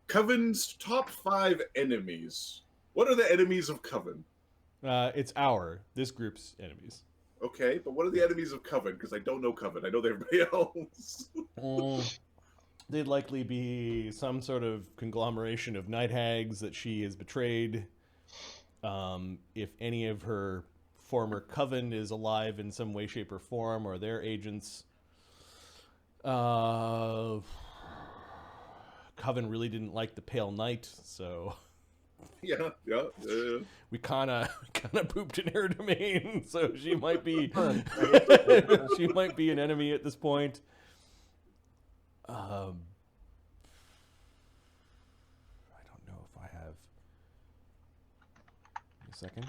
Coven's top 5 enemies. What are the enemies of Coven? It's this group's enemies. Okay, but what are the enemies of Coven? Because I don't know Coven. I know everybody else. They'd likely be some sort of conglomeration of night hags that she has betrayed. If any of her former Coven is alive in some way, shape, or form, or their agents. Coven really didn't like the Pale Knight, so yeah. we kind of pooped in her domain. So she might be she might be an enemy at this point. I don't know if I have. Give me a second.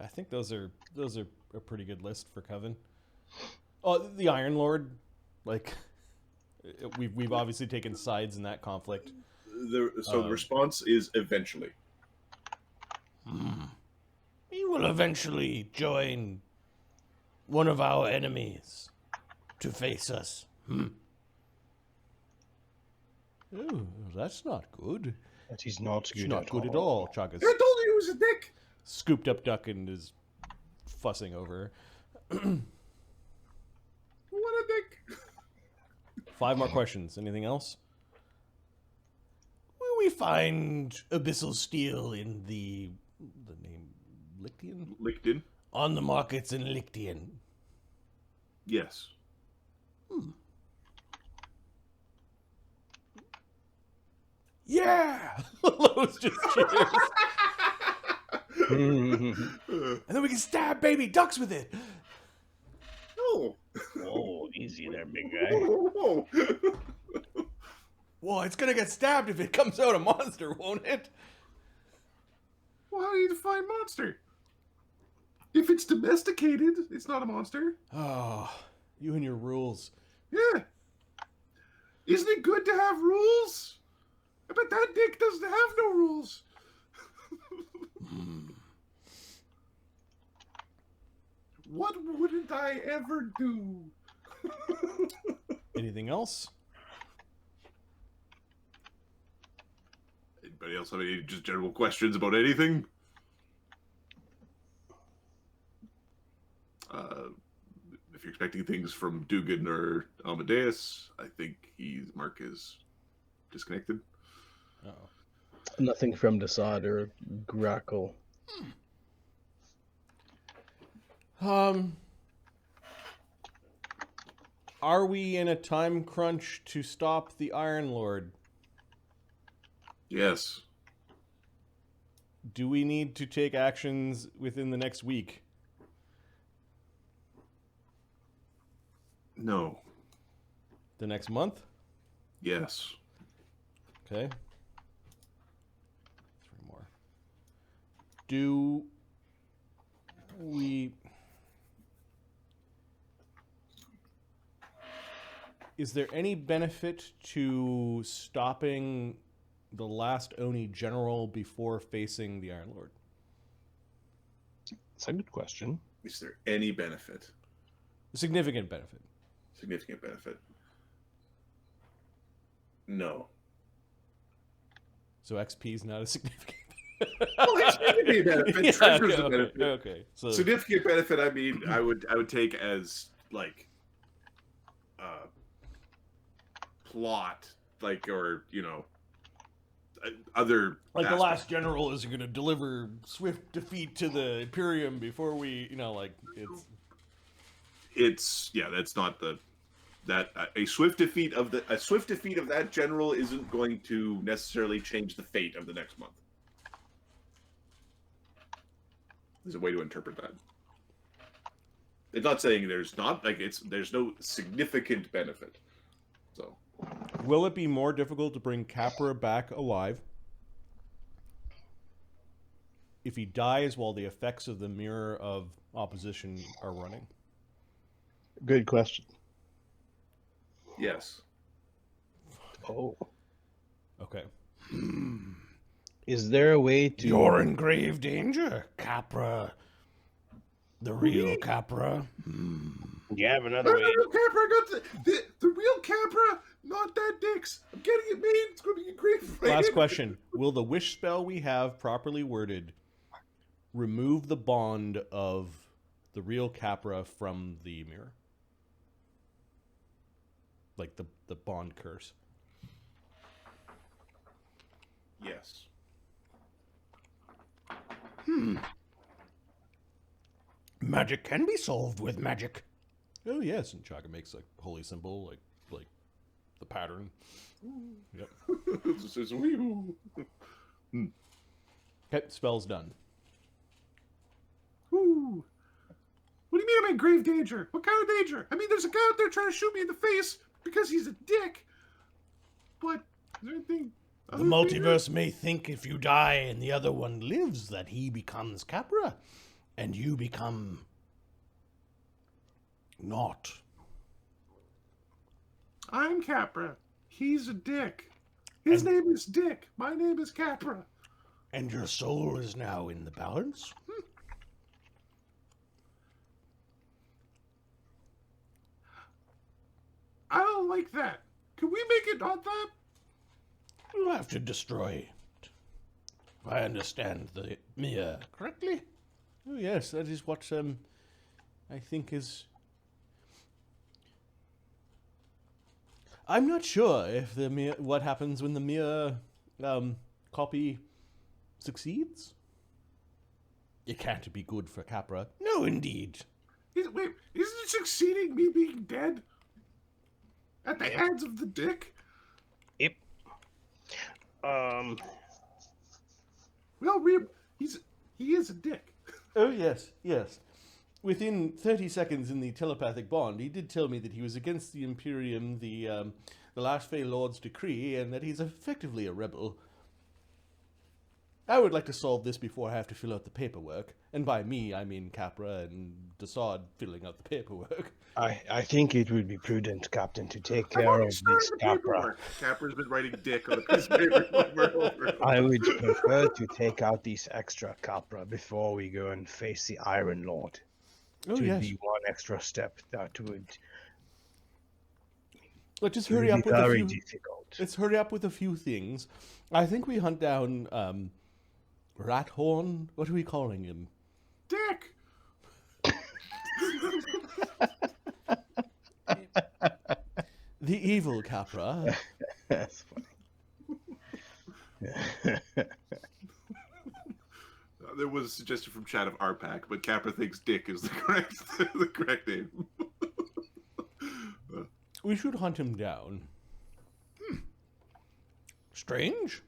I think those are a pretty good list for Coven. Oh, the Iron Lord, like we've obviously taken sides in that conflict. The response is eventually. We will eventually join one of our enemies to face us. Oh, that's not good. He's not It's not good at all. Chaga's I told you he was a dick. scooped up duck and is fussing over her. What a dick. 5 more questions. Anything else? Will we find abyssal steel in the name Lictian? Licked On the markets in Lictian. Yes. Yeah! Lowe's just cheers. And then we can stab baby ducks with it. Oh. Whoa, easy there, big guy. Whoa. Whoa, it's gonna get stabbed if it comes out a monster, won't it? Well, how do you define monster? If it's domesticated, it's not a monster. Oh, you and your rules. Yeah. Isn't it good to have rules? I bet that dick doesn't have no rules. What wouldn't I ever do? Anything else? Anybody else have any just general questions about anything? If you're expecting things from Dugan or Amadeus, I think Mark is disconnected. Uh-oh. Nothing from Dassod or Grakkel. Are we in a time crunch to stop the Iron Lord? Yes. Do we need to take actions within the next week? No. The next month? Yes. Okay. 3 more. Do we... Is there any benefit to stopping the last Oni general before facing the Iron Lord? That's a good question. Is there any benefit? Significant benefit. Significant benefit? No. So XP is not a significant. Well, it's significant benefit. Yeah, Treasure's okay, a benefit. okay. So Significant benefit. I mean, I would take as like plot, like, or other like the aspects. last general is going to deliver swift defeat to the Imperium before we, like It's that's not a swift defeat of that general isn't going to necessarily change the fate of the next month. There's a way to interpret that. It's not saying there's not, there's no significant benefit. So, will it be more difficult to bring Capra back alive if he dies while the effects of the Mirror of Opposition are running? Good question. yes. Oh. Okay. Is there a way to... You're in grave danger, Capra. The real Capra. You have another way. real Capra got the real Capra, not that Dix. I'm getting it made. It's going to be a great fight. Last question. Will the wish spell we have, properly worded, remove the bond of the real Capra from the mirror? Like the bond curse. Yes. Magic can be solved with magic. Oh yes, and Chaka makes a holy symbol, like the pattern. Yep. This is wee-oo. Okay, spell's done. Ooh. What do you mean I'm in grave danger? What kind of danger? I mean, there's a guy out there trying to shoot me in the face because he's a dick. But is there anything? The multiverse may think if you die and the other one lives that he becomes Capra, and you become not. I'm Capra. He's a dick. His name is Dick. My name is Capra. And your soul is now in the balance? I don't like that. Can we make it not that? You'll have to destroy it. If I understand the mirror correctly. Oh yes, that is what I think is. I'm not sure if what happens when the mirror copy succeeds. It can't be good for Capra. No, indeed. Wait, isn't it succeeding me being dead? At the hands of the dick? Yep. Well, he is a dick. Oh yes, yes. Within 30 seconds in the telepathic bond, he did tell me that he was against the Imperium, the last Fey Lord's decree, and that he's effectively a rebel. I would like to solve this before I have to fill out the paperwork. And by me, I mean Capra and Dassod filling out the paperwork. I think it would be prudent, Captain, to take care of this Capra. Capra's been writing dick on a piece of paper over and over. I would prefer to take out these extra Capra before we go and face the Iron Lord. Oh, to yes. be one extra step that would Let's just be hurry up with a very few. difficult. Let's hurry up with a few things. I think we hunt down Rathorn. What are we calling him? Dick. The evil Capra. That's funny. There was a suggestion from chat of RPAC, but Capra thinks Dick is the correct name. We should hunt him down. Strange.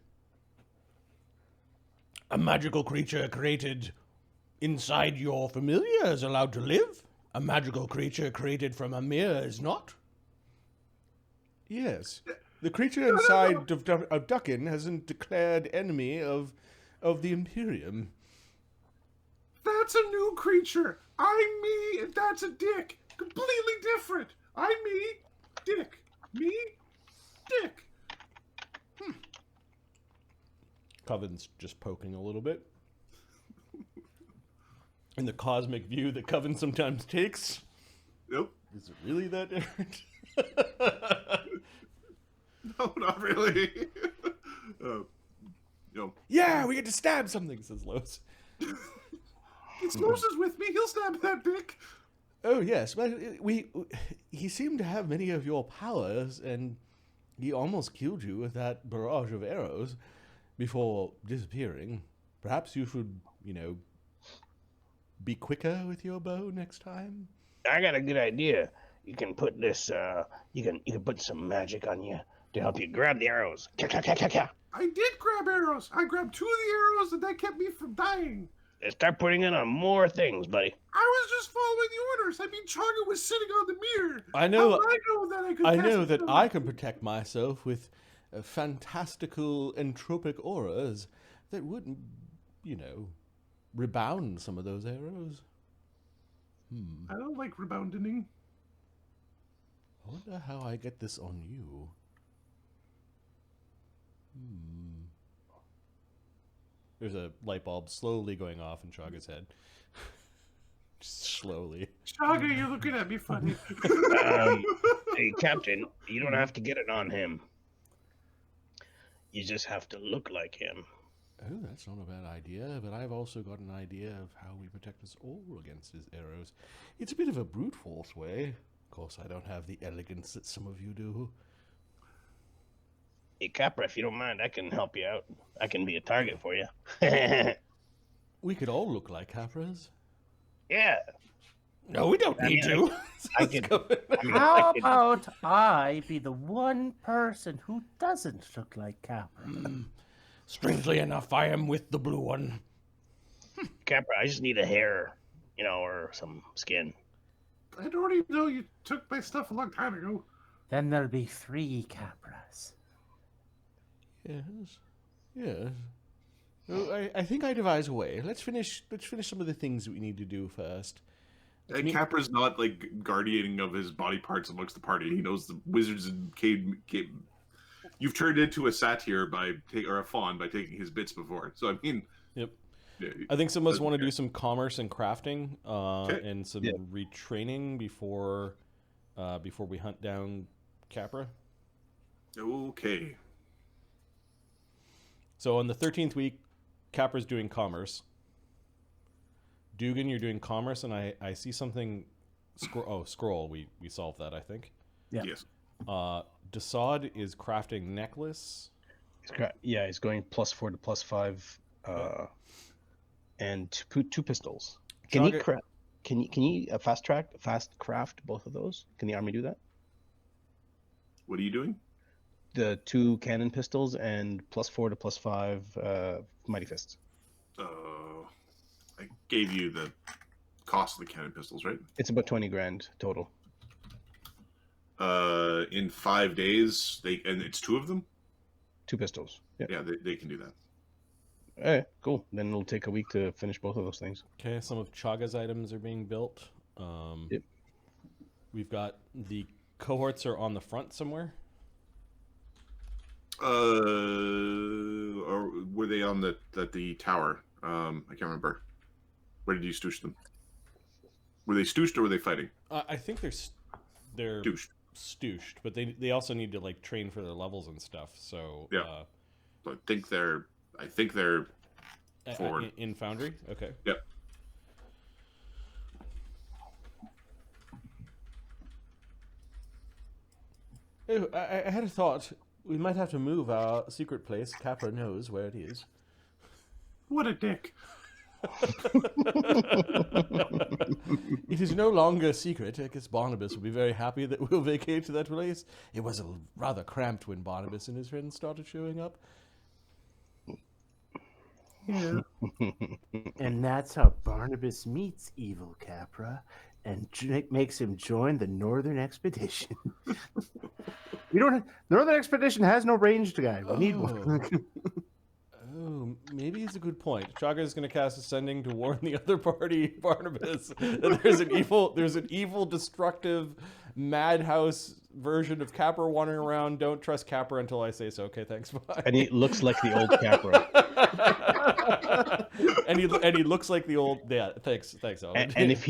A magical creature created inside your familiar is allowed to live. A magical creature created from a mirror is not. Yes. The creature inside of Duckin hasn't declared enemy of the Imperium. That's a new creature. I'm me, and that's a Dick. Completely different. I'm me, Dick. Me, Dick. Coven's just poking a little bit. In the cosmic view that Coven sometimes takes. Nope. Is it really that different? No, not really. Yeah, we get to stab something, says Lois. It's Moses with me. He'll stab that Dick. Oh, yes. But he seemed to have many of your powers, and he almost killed you with that barrage of arrows before disappearing. Perhaps you should, be quicker with your bow next time. I got a good idea. You can put this. You can put some magic on you to help you grab the arrows. I did grab arrows. I grabbed 2 of the arrows, and that kept me from dying. Start putting it on more things, buddy. I was just following the orders. I mean, Chaga was sitting on the mirror. I know. How would I know that I could. I cast know a that spell? I can protect myself with fantastical entropic auras that would, rebound some of those arrows. I don't like rebounding. I wonder how I get this on you. There's a light bulb slowly going off in Chaga's head. Just slowly. Chaga, you're looking at me funny. Hey, Captain, you don't have to get it on him. You just have to look like him. Oh, that's not a bad idea, but I've also got an idea of how we protect us all against his arrows. It's a bit of a brute force way. Of course, I don't have the elegance that some of you do. Hey, Capra, if you don't mind, I can help you out. I can be a target for you. We could all look like Capras. Yeah. No, we don't need to. I can. How about I be the one person who doesn't look like Capra? Strangely enough, I am with the blue one. Capra, I just need a hair, or some skin. I already know you took my stuff a long time ago. Then there'll be 3 Capras. Yes. Yes. Well, I think I devise a way. Let's finish some of the things that we need to do first. And Capra's not like guardianing of his body parts amongst the party. He knows the wizards and cave. You've turned into a satyr or a fawn by taking his bits before. So I mean, Yep. Yeah, I think some of us want to do some commerce and crafting, and some Yeah. retraining before we hunt down Capra. Okay. So on the 13th week, Capra's doing commerce. Dugan, you're doing commerce, and I see something. Scroll. We solved that, I think. Yeah. Yes. Dassod is crafting necklace. He's going +4 to +5, and two pistols. Can Chaga- you fast craft both of those? Can the army do that? What are you doing? The 2 cannon pistols and +4 to +5 mighty fists. I gave you the cost of the cannon pistols, right? It's about 20 grand total. In 5 days, and it's 2 of them. 2 pistols. Yeah. Yeah, they can do that. All right, cool. Then it'll take a week to finish both of those things. Okay, some of Chaga's items are being built. Yep. We've got the cohorts are on the front somewhere. Or were they on the tower? I can't remember. Where did you stoosh them? Were they stooshed or were they fighting? I think they're Stooshed. stooshed, but they also need to like train for their levels and stuff. So Yeah. So I think they're forward. in Foundry. Okay. Yep. Oh, I had a thought. We might have to move our secret place. Capra knows where it is. What a dick. It is no longer a secret. I guess Barnabas will be very happy that we'll vacate to that place. It was rather cramped when Barnabas and his friends started showing up. Yeah. And that's how Barnabas meets evil Capra and makes him join the Northern Expedition. Northern Expedition has no ranged guy. We need one. Oh, maybe it's a good point. Chaga is going to cast Ascending to warn the other party, Barnabas, that there's an evil, destructive, madhouse version of Capra wandering around. Don't trust Capra until I say so. Okay, thanks. Bye. And he looks like the old Capra. and he looks like the old. Yeah, thanks, Alan. And if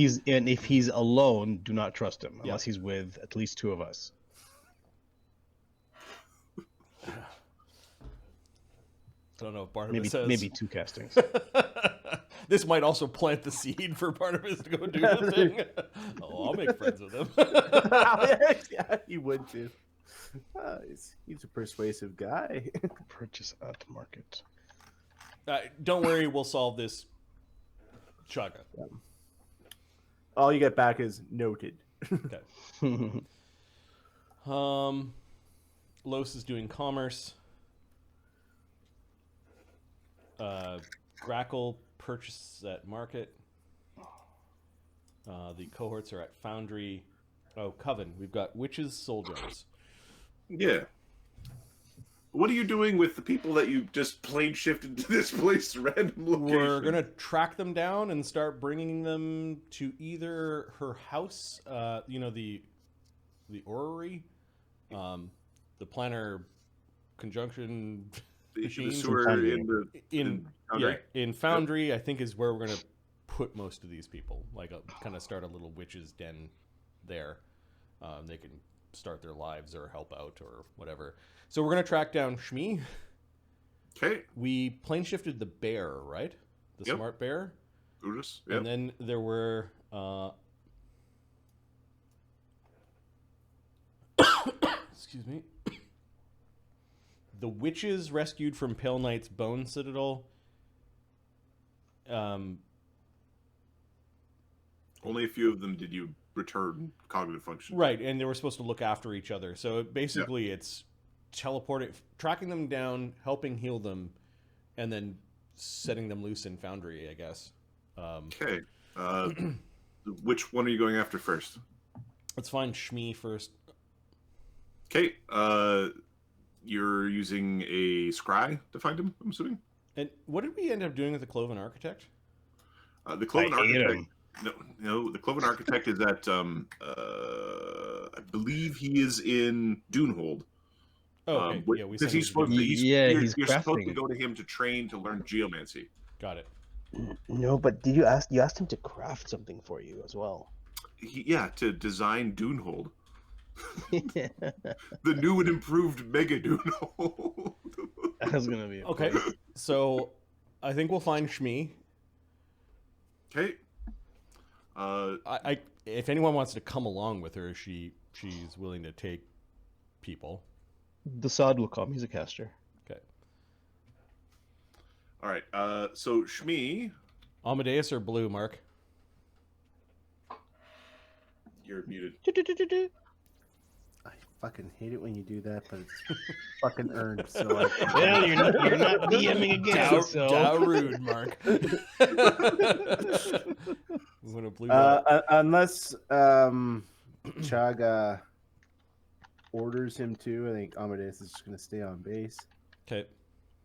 he's alone, do not trust him unless he's with at least two of us. I don't know if Barnabas says. Maybe two castings. This might also plant the seed for Barnabas to go do the thing. Oh, I'll make friends with him. Yeah, he would too. He's a persuasive guy. Purchase at market. Don't worry, we'll solve this. Chaga. Yeah. All you get back is noted. Okay. Los is doing commerce. Grakkel purchases at market. The cohorts are at Foundry. Oh, Coven. We've got witches, soldiers. Yeah. What are you doing with the people that you just plane shifted to this place, random location? We're going to track them down and start bringing them to either her house, the orrery, the planner conjunction machine. The sewer in Foundry, I think is where we're going to put most of these people. Like, kind of start a little witch's den there. They can start their lives or help out or whatever. So we're going to track down Shmi. Okay. We plane shifted the bear, right? The smart bear. Urus, yep. And then there were excuse me. The witches rescued from Pale Knight's Bone Citadel. Only a few of them did you return cognitive function. Right, and they were supposed to look after each other. So basically it's tracking them down, helping heal them, and then setting them loose in Foundry, I guess. Okay. Which one are you going after first? Let's find Shmi first. Okay. You're using a scry to find him, I'm assuming? And what did we end up doing with the Cloven Architect? The Cloven Architect. No, the Cloven Architect is at I believe he is in Dunehold. Oh, okay. Yeah, we because sent he's him supposed to to, he's you're supposed to crafting. go to him to train to learn geomancy. Got it. No, but did you asked him to craft something for you as well? To design Dunehold. The new and improved Mega Dunehold. That's gonna be Okay. So I think we'll find Shmi. Okay. I if anyone wants to come along with her, she's willing to take people. Dassod will come. He's a caster. Okay. All right. So Shmi, Amadeus or Blue, Mark? you're muted. I fucking hate it when you do that, but it's fucking earned. So Well, you're not DMing again. How rude, Mark. When a blue unless Chaga orders him to, I think Amadeus is just going to stay on base. Okay.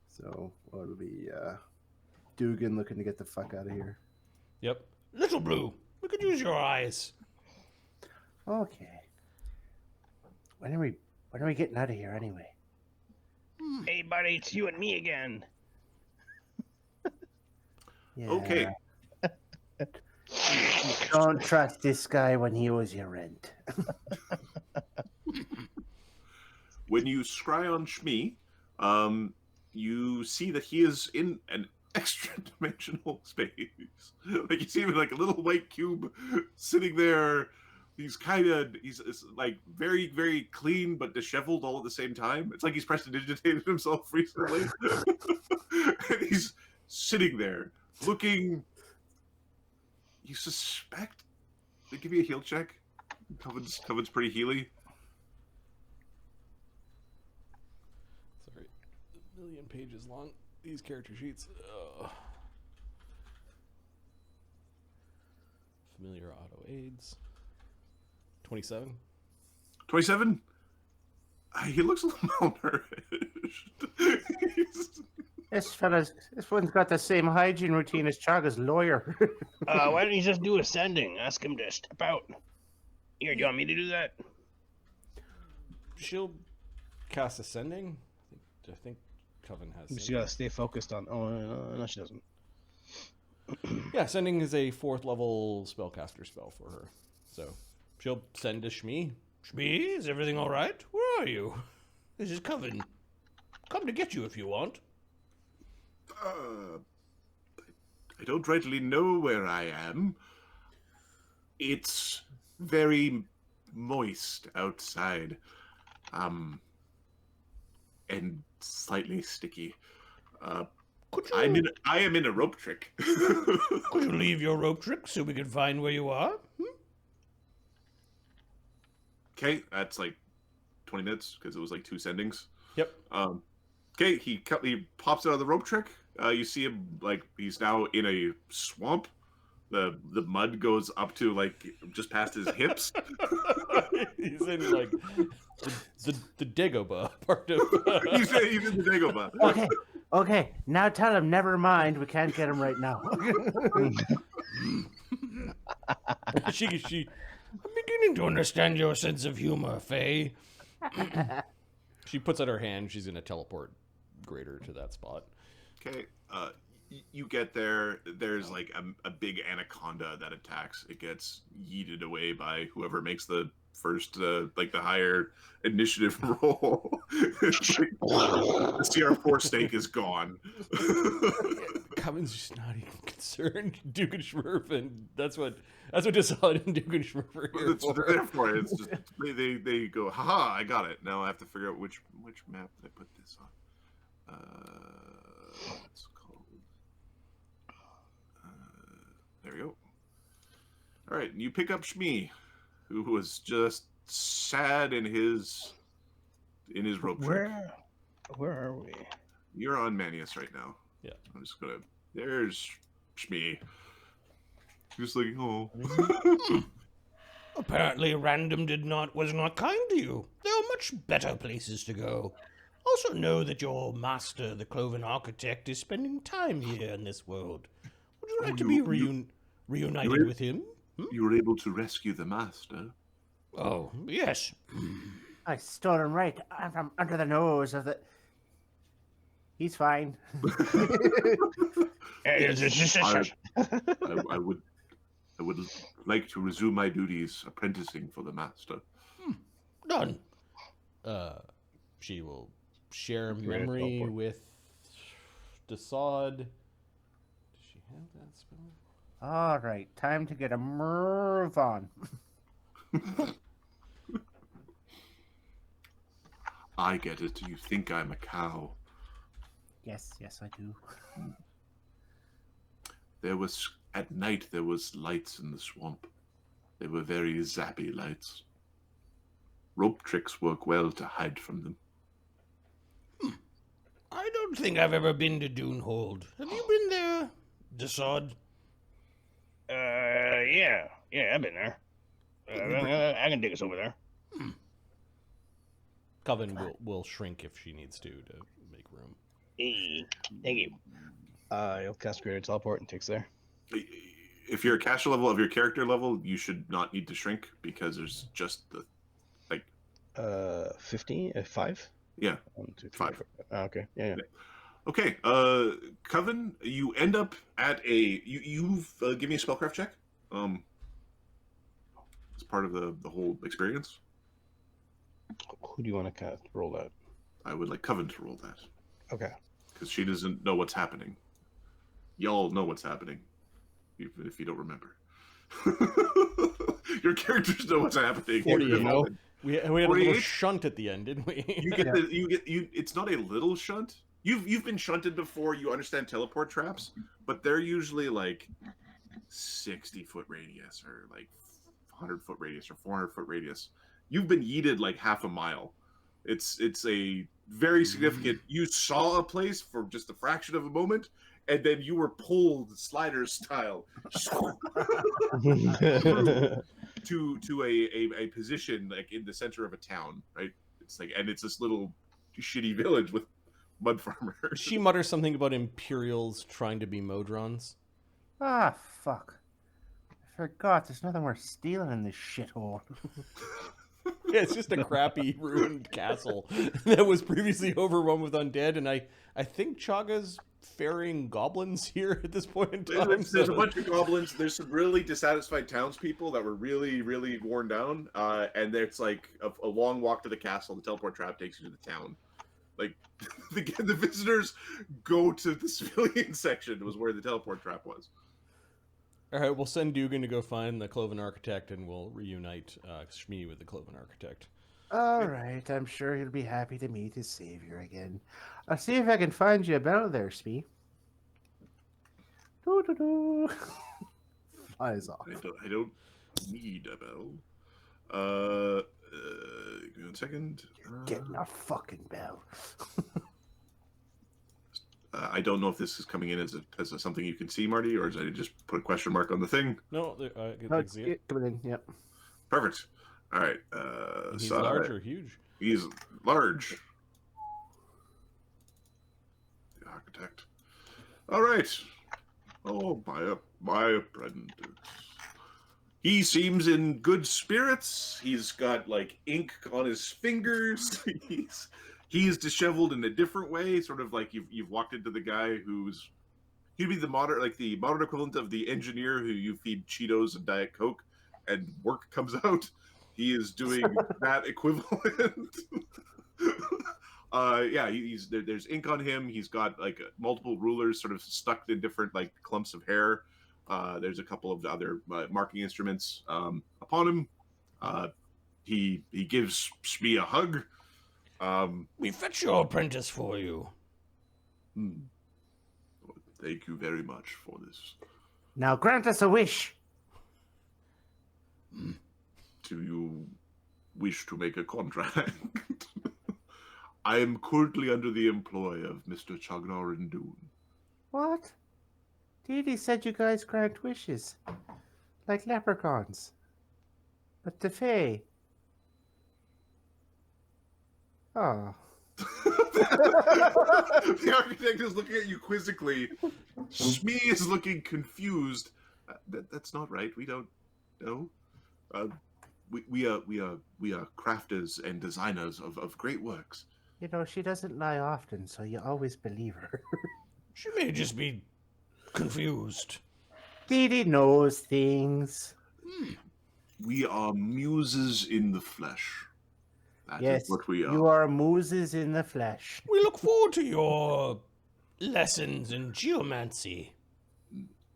So it'll be Dugan looking to get the fuck out of here. Yep. Little Blue, we could use your eyes. Okay. When are we getting out of here anyway? Hey, buddy, it's you and me again. Yeah. Okay. Don't trust this guy when he owes you rent. When you scry on Shmi, you see that he is in an extra-dimensional space. Like you see him in like a little white cube sitting there. He's like very, very clean but disheveled all at the same time. It's like he's prestidigitated himself recently. And he's sitting there looking. You suspect? Give me a heal check. Coven's pretty healy. Sorry, a million pages long. These character sheets. Ugh. Familiar auto aids. 27. 27? He looks a little malnourished. This one's got the same hygiene routine as Chaga's lawyer. Why don't you just do ascending? Ask him to step out. Here, do you want me to do that? She'll cast ascending. I think Coven has. She gotta stay focused on. Oh no, she doesn't. Yeah, ascending is a 4th level spellcaster spell for her. So she'll send to Shmi. Shmi, is everything all right? Where are you? This is Coven. Come to get you if you want. I don't rightly know where I am. It's very moist outside. And slightly sticky. I am in a rope trick. Could you leave your rope trick so we can find where you are? Okay, that's like 20 minutes because it was like 2 sendings. Yep. Okay, he pops out of the rope trick. You see him like he's now in a swamp. The mud goes up to like just past his hips. He's in like the Dagobah part of. he's in the Dagobah. Okay. Now tell him. Never mind. We can't get him right now. She. I'm beginning to understand your sense of humor, Faye. She puts out her hand. She's gonna teleport Greater to that spot. Okay, you get there. There's like a big anaconda that attacks. It gets yeeted away by whoever makes the first, like the higher initiative roll. The CR4 stake is gone. Coven's just not even concerned. Dugganschmirph, and that's what Dassod and Dugganschmirph are here That's what for. they're there for. It's just they go, haha, I got it. Now I have to figure out which map did I put this on. What's it called? There we go. All right, you pick up Shmi, who was just sad in his rope trick. Where are we? You're on Manius right now. Yeah. I'm just gonna. There's Shmi. Just like, oh. Apparently, Random was not kind to you. There are much better places to go. Also know that your master, the Cloven Architect, is spending time here in this world. Would you like to be reunited with him? You were able to rescue the master. Oh, yes. I stole him right from under the nose of the. He's fine. I would like to resume my duties apprenticing for the master. Done. She will share Great memory teleport. with Dassod. Does she have that spell? All right, time to get a move on. I get it. You think I'm a cow. Yes, I do. At night there was lights in the swamp. They were very zappy lights. Rope tricks work well to hide from them. I don't think I've ever been to Dunehold. Have you been there, Dassod? Yeah, I've been there. I can take us over there. Coven will shrink if she needs to make room. Hey, thank you. You'll cast Greater Teleport and takes there. If you're a caster level of your character level, you should not need to shrink because there's just the 15? 5? yeah. 1, 2, 3, 5. 4. Okay, yeah. Okay, Coven, you end up at a you've give me a spellcraft check. It's part of the whole experience. Who do you want to cast? Roll that. I would like Coven to roll that Okay. because she doesn't know what's happening. Y'all know what's happening, even if you don't remember. Your characters know what's happening. 48. You know? We had a little 48? shunt at the end, didn't we? You get it's not a little shunt. You've been shunted before. You understand teleport traps, but they're usually like 60-foot radius or like 100-foot radius or 400-foot radius. You've been yeeted like half a mile. It's a very significant. You saw a place for just a fraction of a moment, and then you were pulled slider style to a position like in the center of a town, right? It's like, and it's this little shitty village with mud farmers. She mutters something about Imperials trying to be Modrons. Ah, fuck. I forgot. There's nothing worth stealing in this shithole. Yeah, it's just a crappy ruined castle that was previously overrun with undead, and I think Chaga's ferrying goblins here at this point in time. There's a bunch of goblins. There's some really dissatisfied townspeople that were really, really worn down, and there's like a long walk to the castle. The teleport trap takes you to the town. Like the visitors go to the civilian section was where the teleport trap was. All right, we'll send Dugan to go find the Cloven Architect, and we'll reunite Shmi with the Cloven Architect. All right, I'm sure he'll be happy to meet his savior again. I'll see if I can find you a bell there, Smee. Doo-doo-doo. Flies off. I don't need a bell. Give me 1 second. Getting a fucking bell. I don't know if this is coming in as something you can see, Marty, or is I just put a question mark on the thing? No, I No, can see it. coming in, yep. Perfect. All right. He's large or huge? He's large. The architect. All right. Oh, my apprentice. He seems in good spirits. He's got like ink on his fingers. He's disheveled in a different way, sort of like you've walked into the guy he'd be the modern equivalent of the engineer who you feed Cheetos and Diet Coke, and work comes out. He is doing that equivalent. Yeah, there's ink on him. He's got like multiple rulers sort of stuck in different like clumps of hair. There's a couple of other marking instruments upon him. He gives me a hug. We fetch your apprentice for you. Thank you very much for this. Now grant us a wish. Do you wish to make a contract? I am currently under the employ of Mr. Chamek and Dugganschmirph. What? Didi said you guys grant wishes. Like leprechauns. But the Fae. Oh. The architect is looking at you quizzically. Shmi is looking confused. That's not right. We don't know. We are crafters and designers of great works. You know, she doesn't lie often, so you always believe her. She may just be confused. Didi knows things. We are muses in the flesh. That Yes, is what we are. you are muses in the flesh. We look forward to your lessons in geomancy.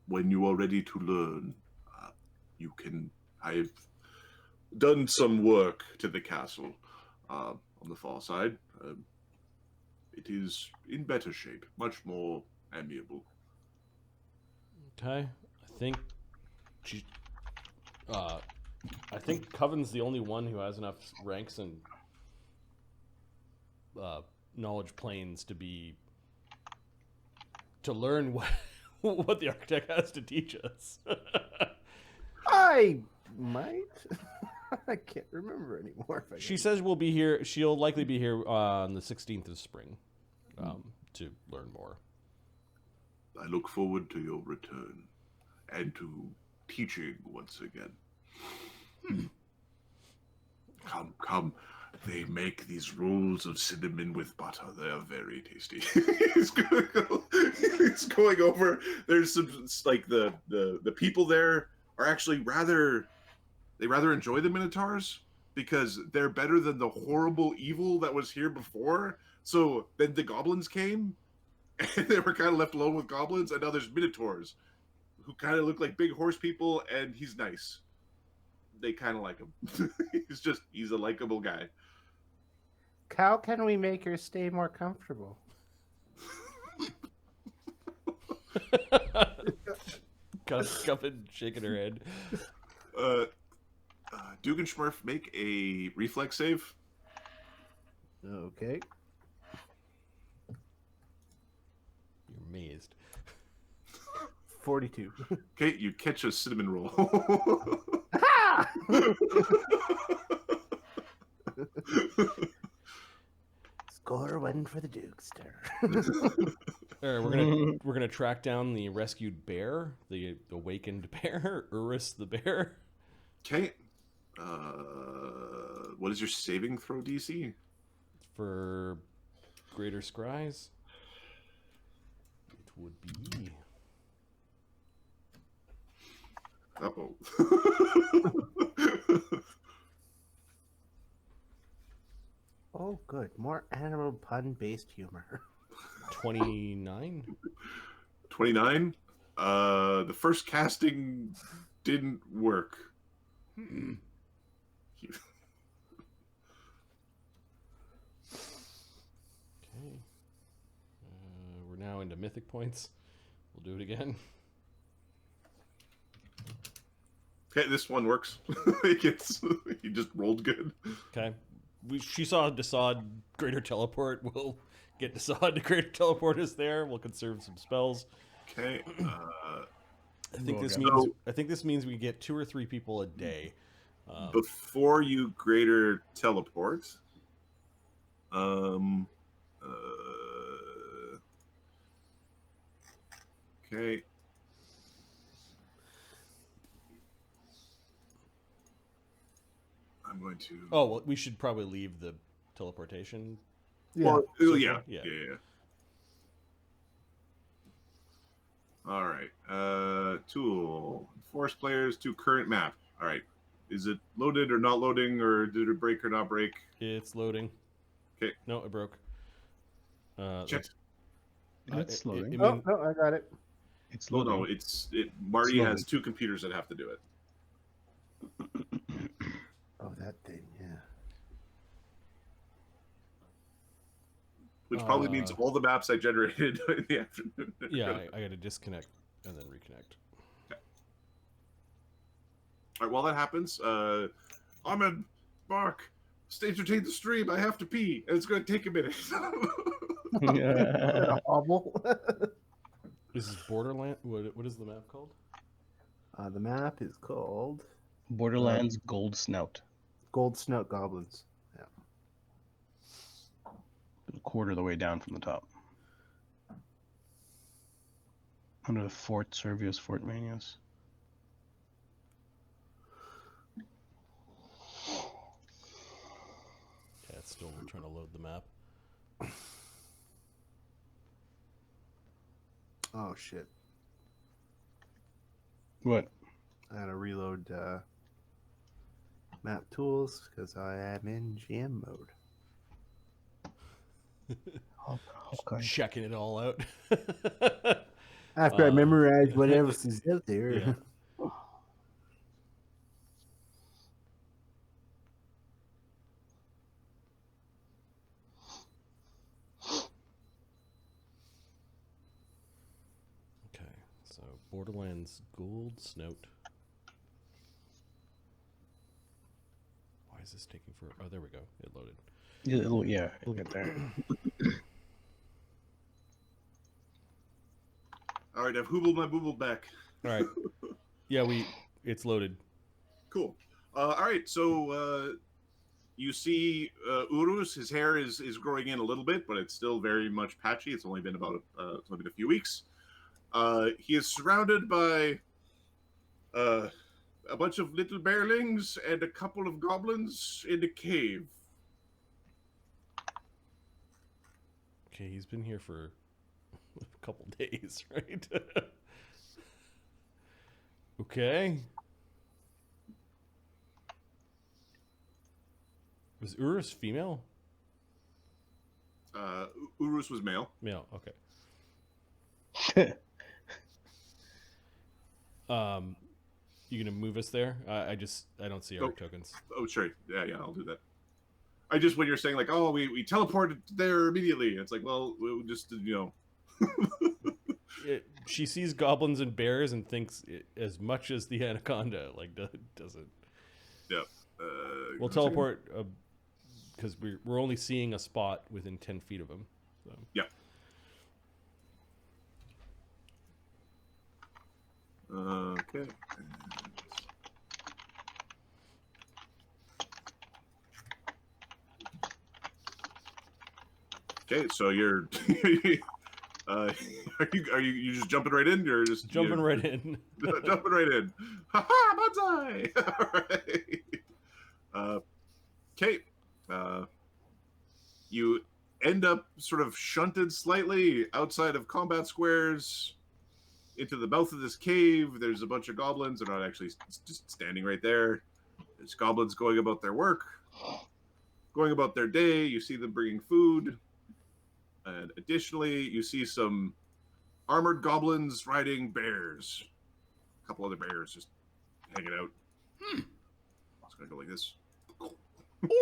When you are ready to learn, you can. I've done some work to the castle on the far side. It is in better shape, much more amiable. Okay, I think Coven's the only one who has enough ranks and knowledge planes to learn what the architect has to teach us. I might. I can't remember anymore. She says we'll be here. She'll likely be here on the 16th of spring to learn more. I look forward to your return and to teaching once again. Come. They make these rolls of cinnamon with butter. They are very tasty. He's going over. There's some like the people there are actually rather enjoy the Minotaurs because they're better than the horrible evil that was here before. So then the goblins came, and they were kind of left alone with goblins, and now there's Minotaurs who kind of look like big horse people, and he's nice. They kind of like him. He's a likable guy. How can we make her stay more comfortable? Coven shaking her head. Dugganschmirph, make a reflex save. Okay. You're amazed. 42. Okay, you catch a cinnamon roll. Ha! Score one for the Dukester. All right, we're gonna track down the rescued bear, the awakened bear, Urus the bear. Okay. What is your saving throw DC? For greater scrys, it would be. Uh-oh. Oh, good. More animal pun-based humor. 29. 29. The first casting didn't work. Okay. We're now into mythic points. We'll do it again. Okay, this one works. He just rolled good. Okay. She saw Dassod greater teleport. We'll get Dassod to greater teleport us there. We'll conserve some spells. Okay. I think this means we get 2 or 3 people a day. Before you greater teleport, okay. I'm going to. Oh well, we should probably leave the teleportation. Yeah. Well, yeah. Yeah. All right. Tool. Force players to current map. All right. Is it loaded or not loading, or did it break or not break? It's loading. Okay. No, it broke. Check. It's loading. Oh, no, I got it. It's Well, loading. no, Marty It's has 2 computers that have to do it. Oh, that thing, yeah. Which probably means all the maps I generated in the afternoon. Yeah, I got to disconnect and then reconnect. All right, while that happens, Ahmed, Mark, stay entertained the stream. I have to pee, and it's going to take a minute. Hobble. This is Borderland. What is the map called? The map is called Borderlands Gold Snout. Gold Snout Goblins. Yeah. A quarter of the way down from the top. Under the Fort Servius, Fort Manius. Yeah, it's still trying to load the map. Oh, shit. What? I gotta reload map tools because I am in GM mode. Okay. Checking it all out. After I memorize what else is out there. Yeah. Okay, so Borderlands Gold Snout. Why is this taking for? Oh, there we go. It loaded. Yeah, it'll get there. All right, I've hoobled my boobled back. All right. Yeah, it's loaded. Cool. All right, so you see Urus. His hair is growing in a little bit, but it's still very much patchy. It's only been a few weeks. He is surrounded by a bunch of little bearlings and a couple of goblins in a cave. Okay, he's been here for a couple days, right? Okay. Was Urus female? Urus was male. Male. Okay. You gonna move us there? I don't see our tokens. Oh, sure. Yeah, I'll do that. I just, when you're saying like, oh, we teleported there immediately. It's like, well, we just, She sees goblins and bears and thinks as much as the anaconda. Like, doesn't. Yep. We'll teleport because we're only seeing a spot within 10 feet of him. So. Yeah. Okay. Okay, so you're are you just jumping right in? You're just jumping right in. Jumping right in. Ha ha, Banzai! All right. Okay. You end up sort of shunted slightly outside of combat squares into the mouth of this cave. There's a bunch of goblins. They're not actually just standing right there. There's goblins going about their work, going about their day. You see them bringing food. And additionally, you see some armored goblins riding bears. A couple other bears just hanging out. It's going to go like this.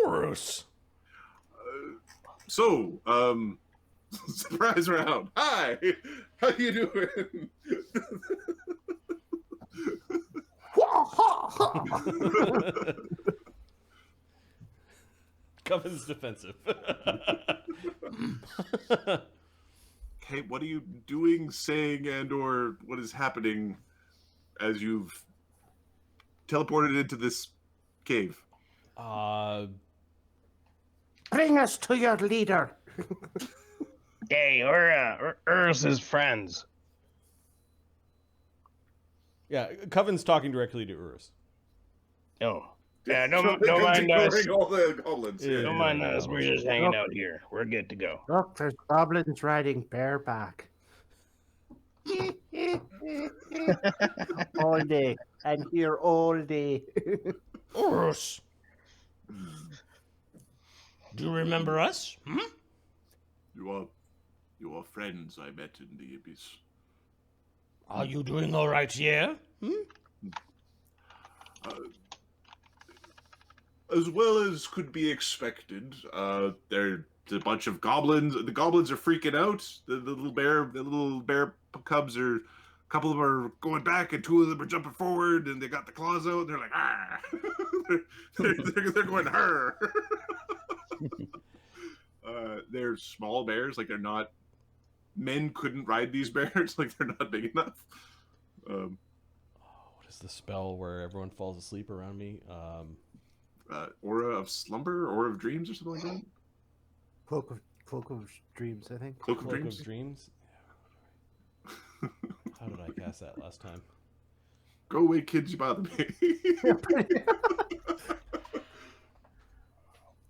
Urus! Surprise round. Hi! How you doing? Coven's defensive. Okay, what are you doing, saying, and or what is happening as you've teleported into this cave? Bring us to your leader. Hey, we're Urus's friends. Yeah, Coven's talking directly to Urus. Oh. Yeah, don't mind us. All the goblins. Yeah. Don't mind us. We're just hanging out here. We're good to go. Look, there's goblins riding bareback. All day. And here all day. Urus! Do you remember us? You are friends I met in the abyss. Are you doing all right here? As well as could be expected. There's a bunch of goblins. The goblins are freaking out. The little bear cubs are. A couple of them are going back, and two of them are jumping forward, and they got the claws out. And they're like, ah! they're going, her. They're small bears. Like, they're not. Men couldn't ride these bears. Like, they're not big enough. What is the spell where everyone falls asleep around me? Aura of slumber, aura of dreams, or something like that. Cloak of dreams, I think. Cloak of Cloak dreams. of Dreams? How did I cast that last time? Go away, kids! You bother me.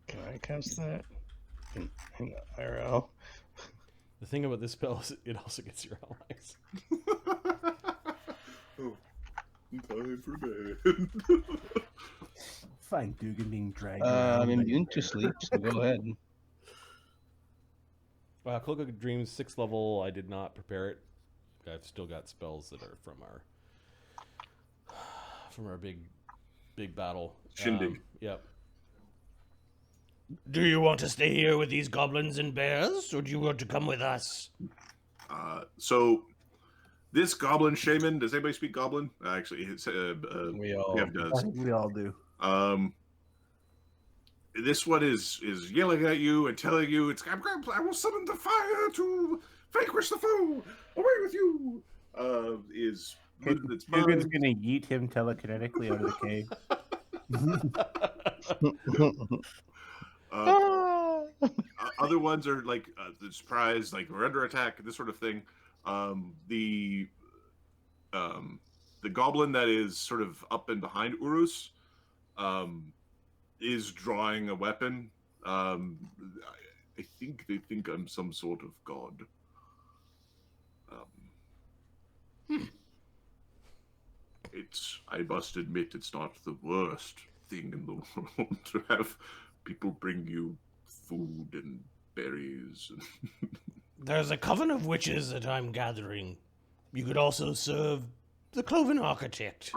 Can I cast that? Hang on, IRL. The thing about this spell is it also gets your allies. Oh, time for bed. Fine, Dugan being dragged I'm immune to sleep, so go ahead. Cloak of Dreams, 6th level. I did not prepare it. I've still got spells that are from our big battle. Shindig. Yep. Do you want to stay here with these goblins and bears, or do you want to come with us? So, this goblin shaman. Does anybody speak goblin? Actually, it's, We all Kev does. We all do. This one is yelling at you and telling you, I will summon the fire to vanquish the foe. Away with you. It's Dugan's gonna yeet him telekinetically out of the cave. Other ones are like the surprise, like we're under attack, this sort of thing. The goblin that is sort of up and behind Urus is drawing a weapon. I think they think I'm some sort of god. I must admit, it's not the worst thing in the world to have people bring you food and berries. There's a coven of witches that I'm gathering. You could also serve the Cloven Architect,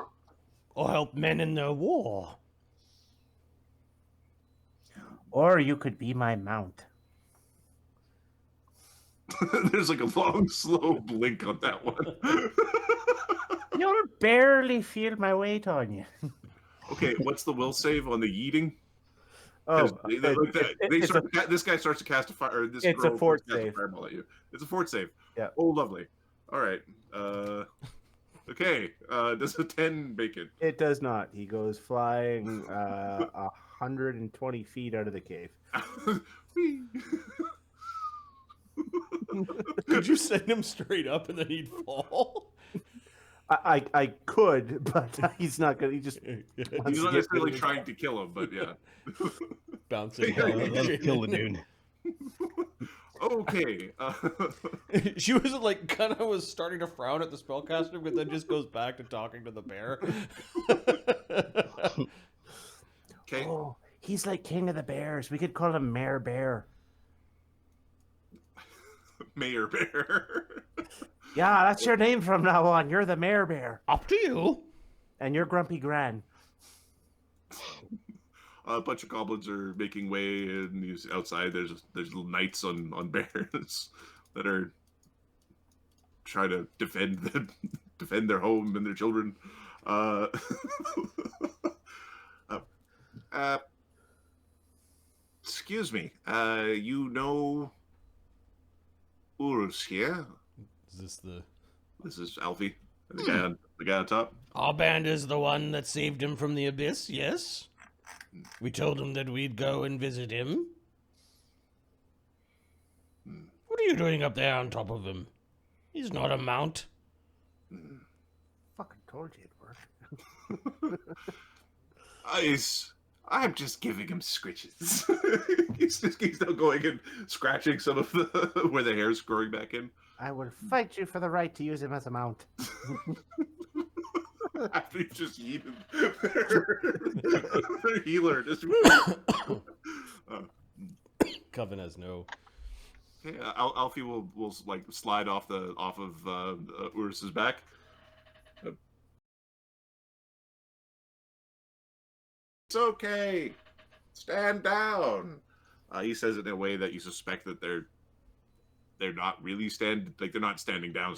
or help men in their war. Or you could be my mount. There's like a long, slow blink on that one. You'll barely feel my weight on you. Okay, what's the will save on the yeeting? Oh, This guy starts to cast a fire. Or this It's girl a fort starts to cast save. a fireball at you. It's a fort save. Yeah. Oh, lovely. All right. Okay. Does a 10 make it? It does not. He goes flying 120 feet out of the cave. Whee. Could you send him straight up and then he'd fall? I could, but he's not gonna. He just He's not necessarily trying to kill him, but yeah. Bouncing. Let's kill the dude. Okay. She was like, kind of was starting to frown at the spellcaster, but then just goes back to talking to the bear. Okay. Oh, he's like king of the bears. We could call him Mayor Bear. Mayor Bear. Yeah, that's your name from now on. You're the Mayor Bear, Up to you. and you're Grumpy Gran. A bunch of goblins are making way, and outside there's little knights on bears that are trying to defend their home and their children. Excuse me. You know Urus here? Is this This is Alfie, the guy on top. Our band is the one that saved him from the abyss, yes? We told him that we'd go and visit him. What are you doing up there on top of him? He's not a mount. Fucking told you it'd work. I'm just giving him scritches. he's still going and scratching some of the where the hair's growing back in. I will fight you for the right to use him as a mount. After you just yeeted their healer. Coven has no. Okay, Alfie will like slide off of Urus's back. It's okay. Stand down. He says it in a way that you suspect that they're not really they're not standing down.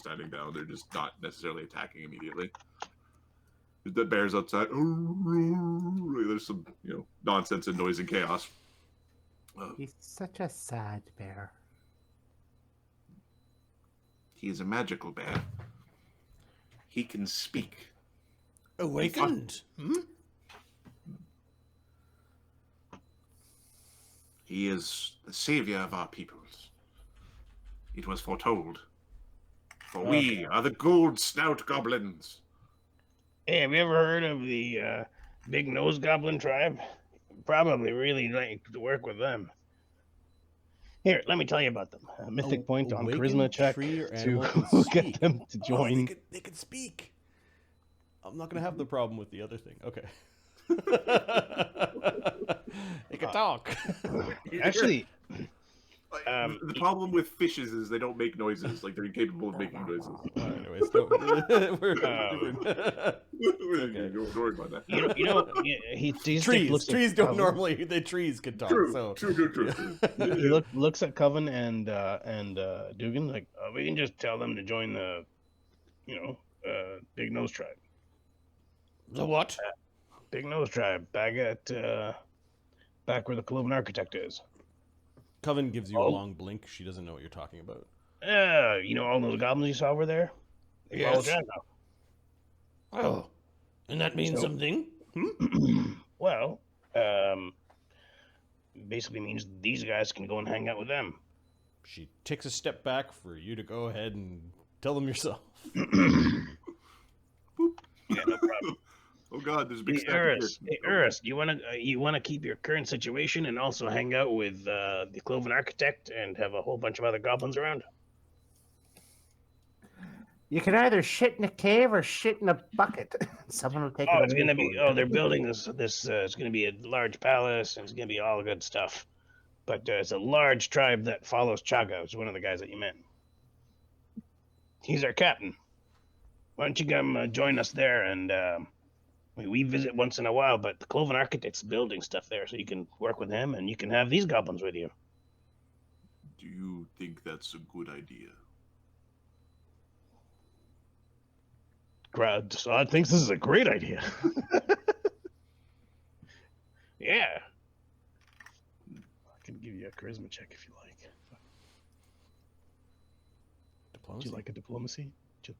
They're just not necessarily attacking immediately. The bear's outside. There's some nonsense and noise and chaos. He's such a sad bear. He is a magical bear. He can speak. Awakened? He is the savior of our peoples. It was foretold. For we are the gold snout goblins. Hey, have you ever heard of the big nose goblin tribe? Probably really like to work with them. Here, let me tell you about them. A mystic point on Awakened charisma check tree or to animal can get speak. them to Oh, join. they could speak. I'm not gonna have the problem with the other thing. Okay. They can talk. Actually, The problem with fishes is they don't make noises. Like, they're incapable of making noises. Anyways, we're different. Don't worry about that. you know, he's trees don't normally. The trees can talk. True, So true. He looks at Coven and Dugan like, we can just tell them to join the, Big Nose Tribe. The what? Big Nose Tribe, back where the Cloven Architect is. Coven gives you a long blink. She doesn't know what you're talking about. All those goblins you saw over there? They follow Yes. Jack now. Oh, and that means something? Well, basically means these guys can go and hang out with them. She takes a step back for you to go ahead and tell them yourself. Yeah, no problem. Oh God, there's a big Hey, stack of Urus, beer. you wanna keep your current situation and also hang out with the Cloven Architect and have a whole bunch of other goblins around? You can either shit in a cave or shit in a bucket. Someone will take it Oh, away. it's gonna for be. you. Oh, they're building this. It's gonna be a large palace, and it's gonna be all good stuff. But it's a large tribe that follows Chaga. It's one of the guys that you met. He's our captain. Why don't you come join us there? And we visit once in a while, but the Cloven Architect's building stuff there, so you can work with him, and you can have these goblins with you. Do you think that's a good idea? Dassod thinks this is a great idea. Yeah. I can give you a charisma check if you like. Would Diplomacy. you like a diplomacy?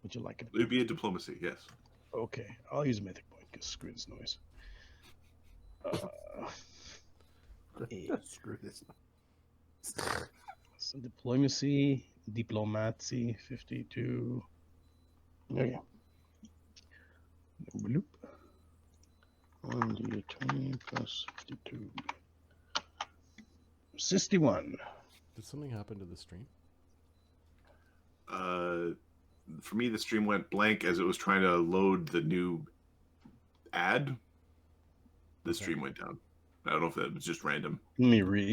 Would you like it? It'd be a diplomacy, yes. Okay, I'll use a mythic point because screw this noise. Screw this. So diplomacy, diplomacy, 52. Okay. Bloop. 1d20 plus 52. 61. Did something happen to the stream? For me, the stream went blank as it was trying to load the new ad. The stream went down. I don't know if that was just random. Let me read.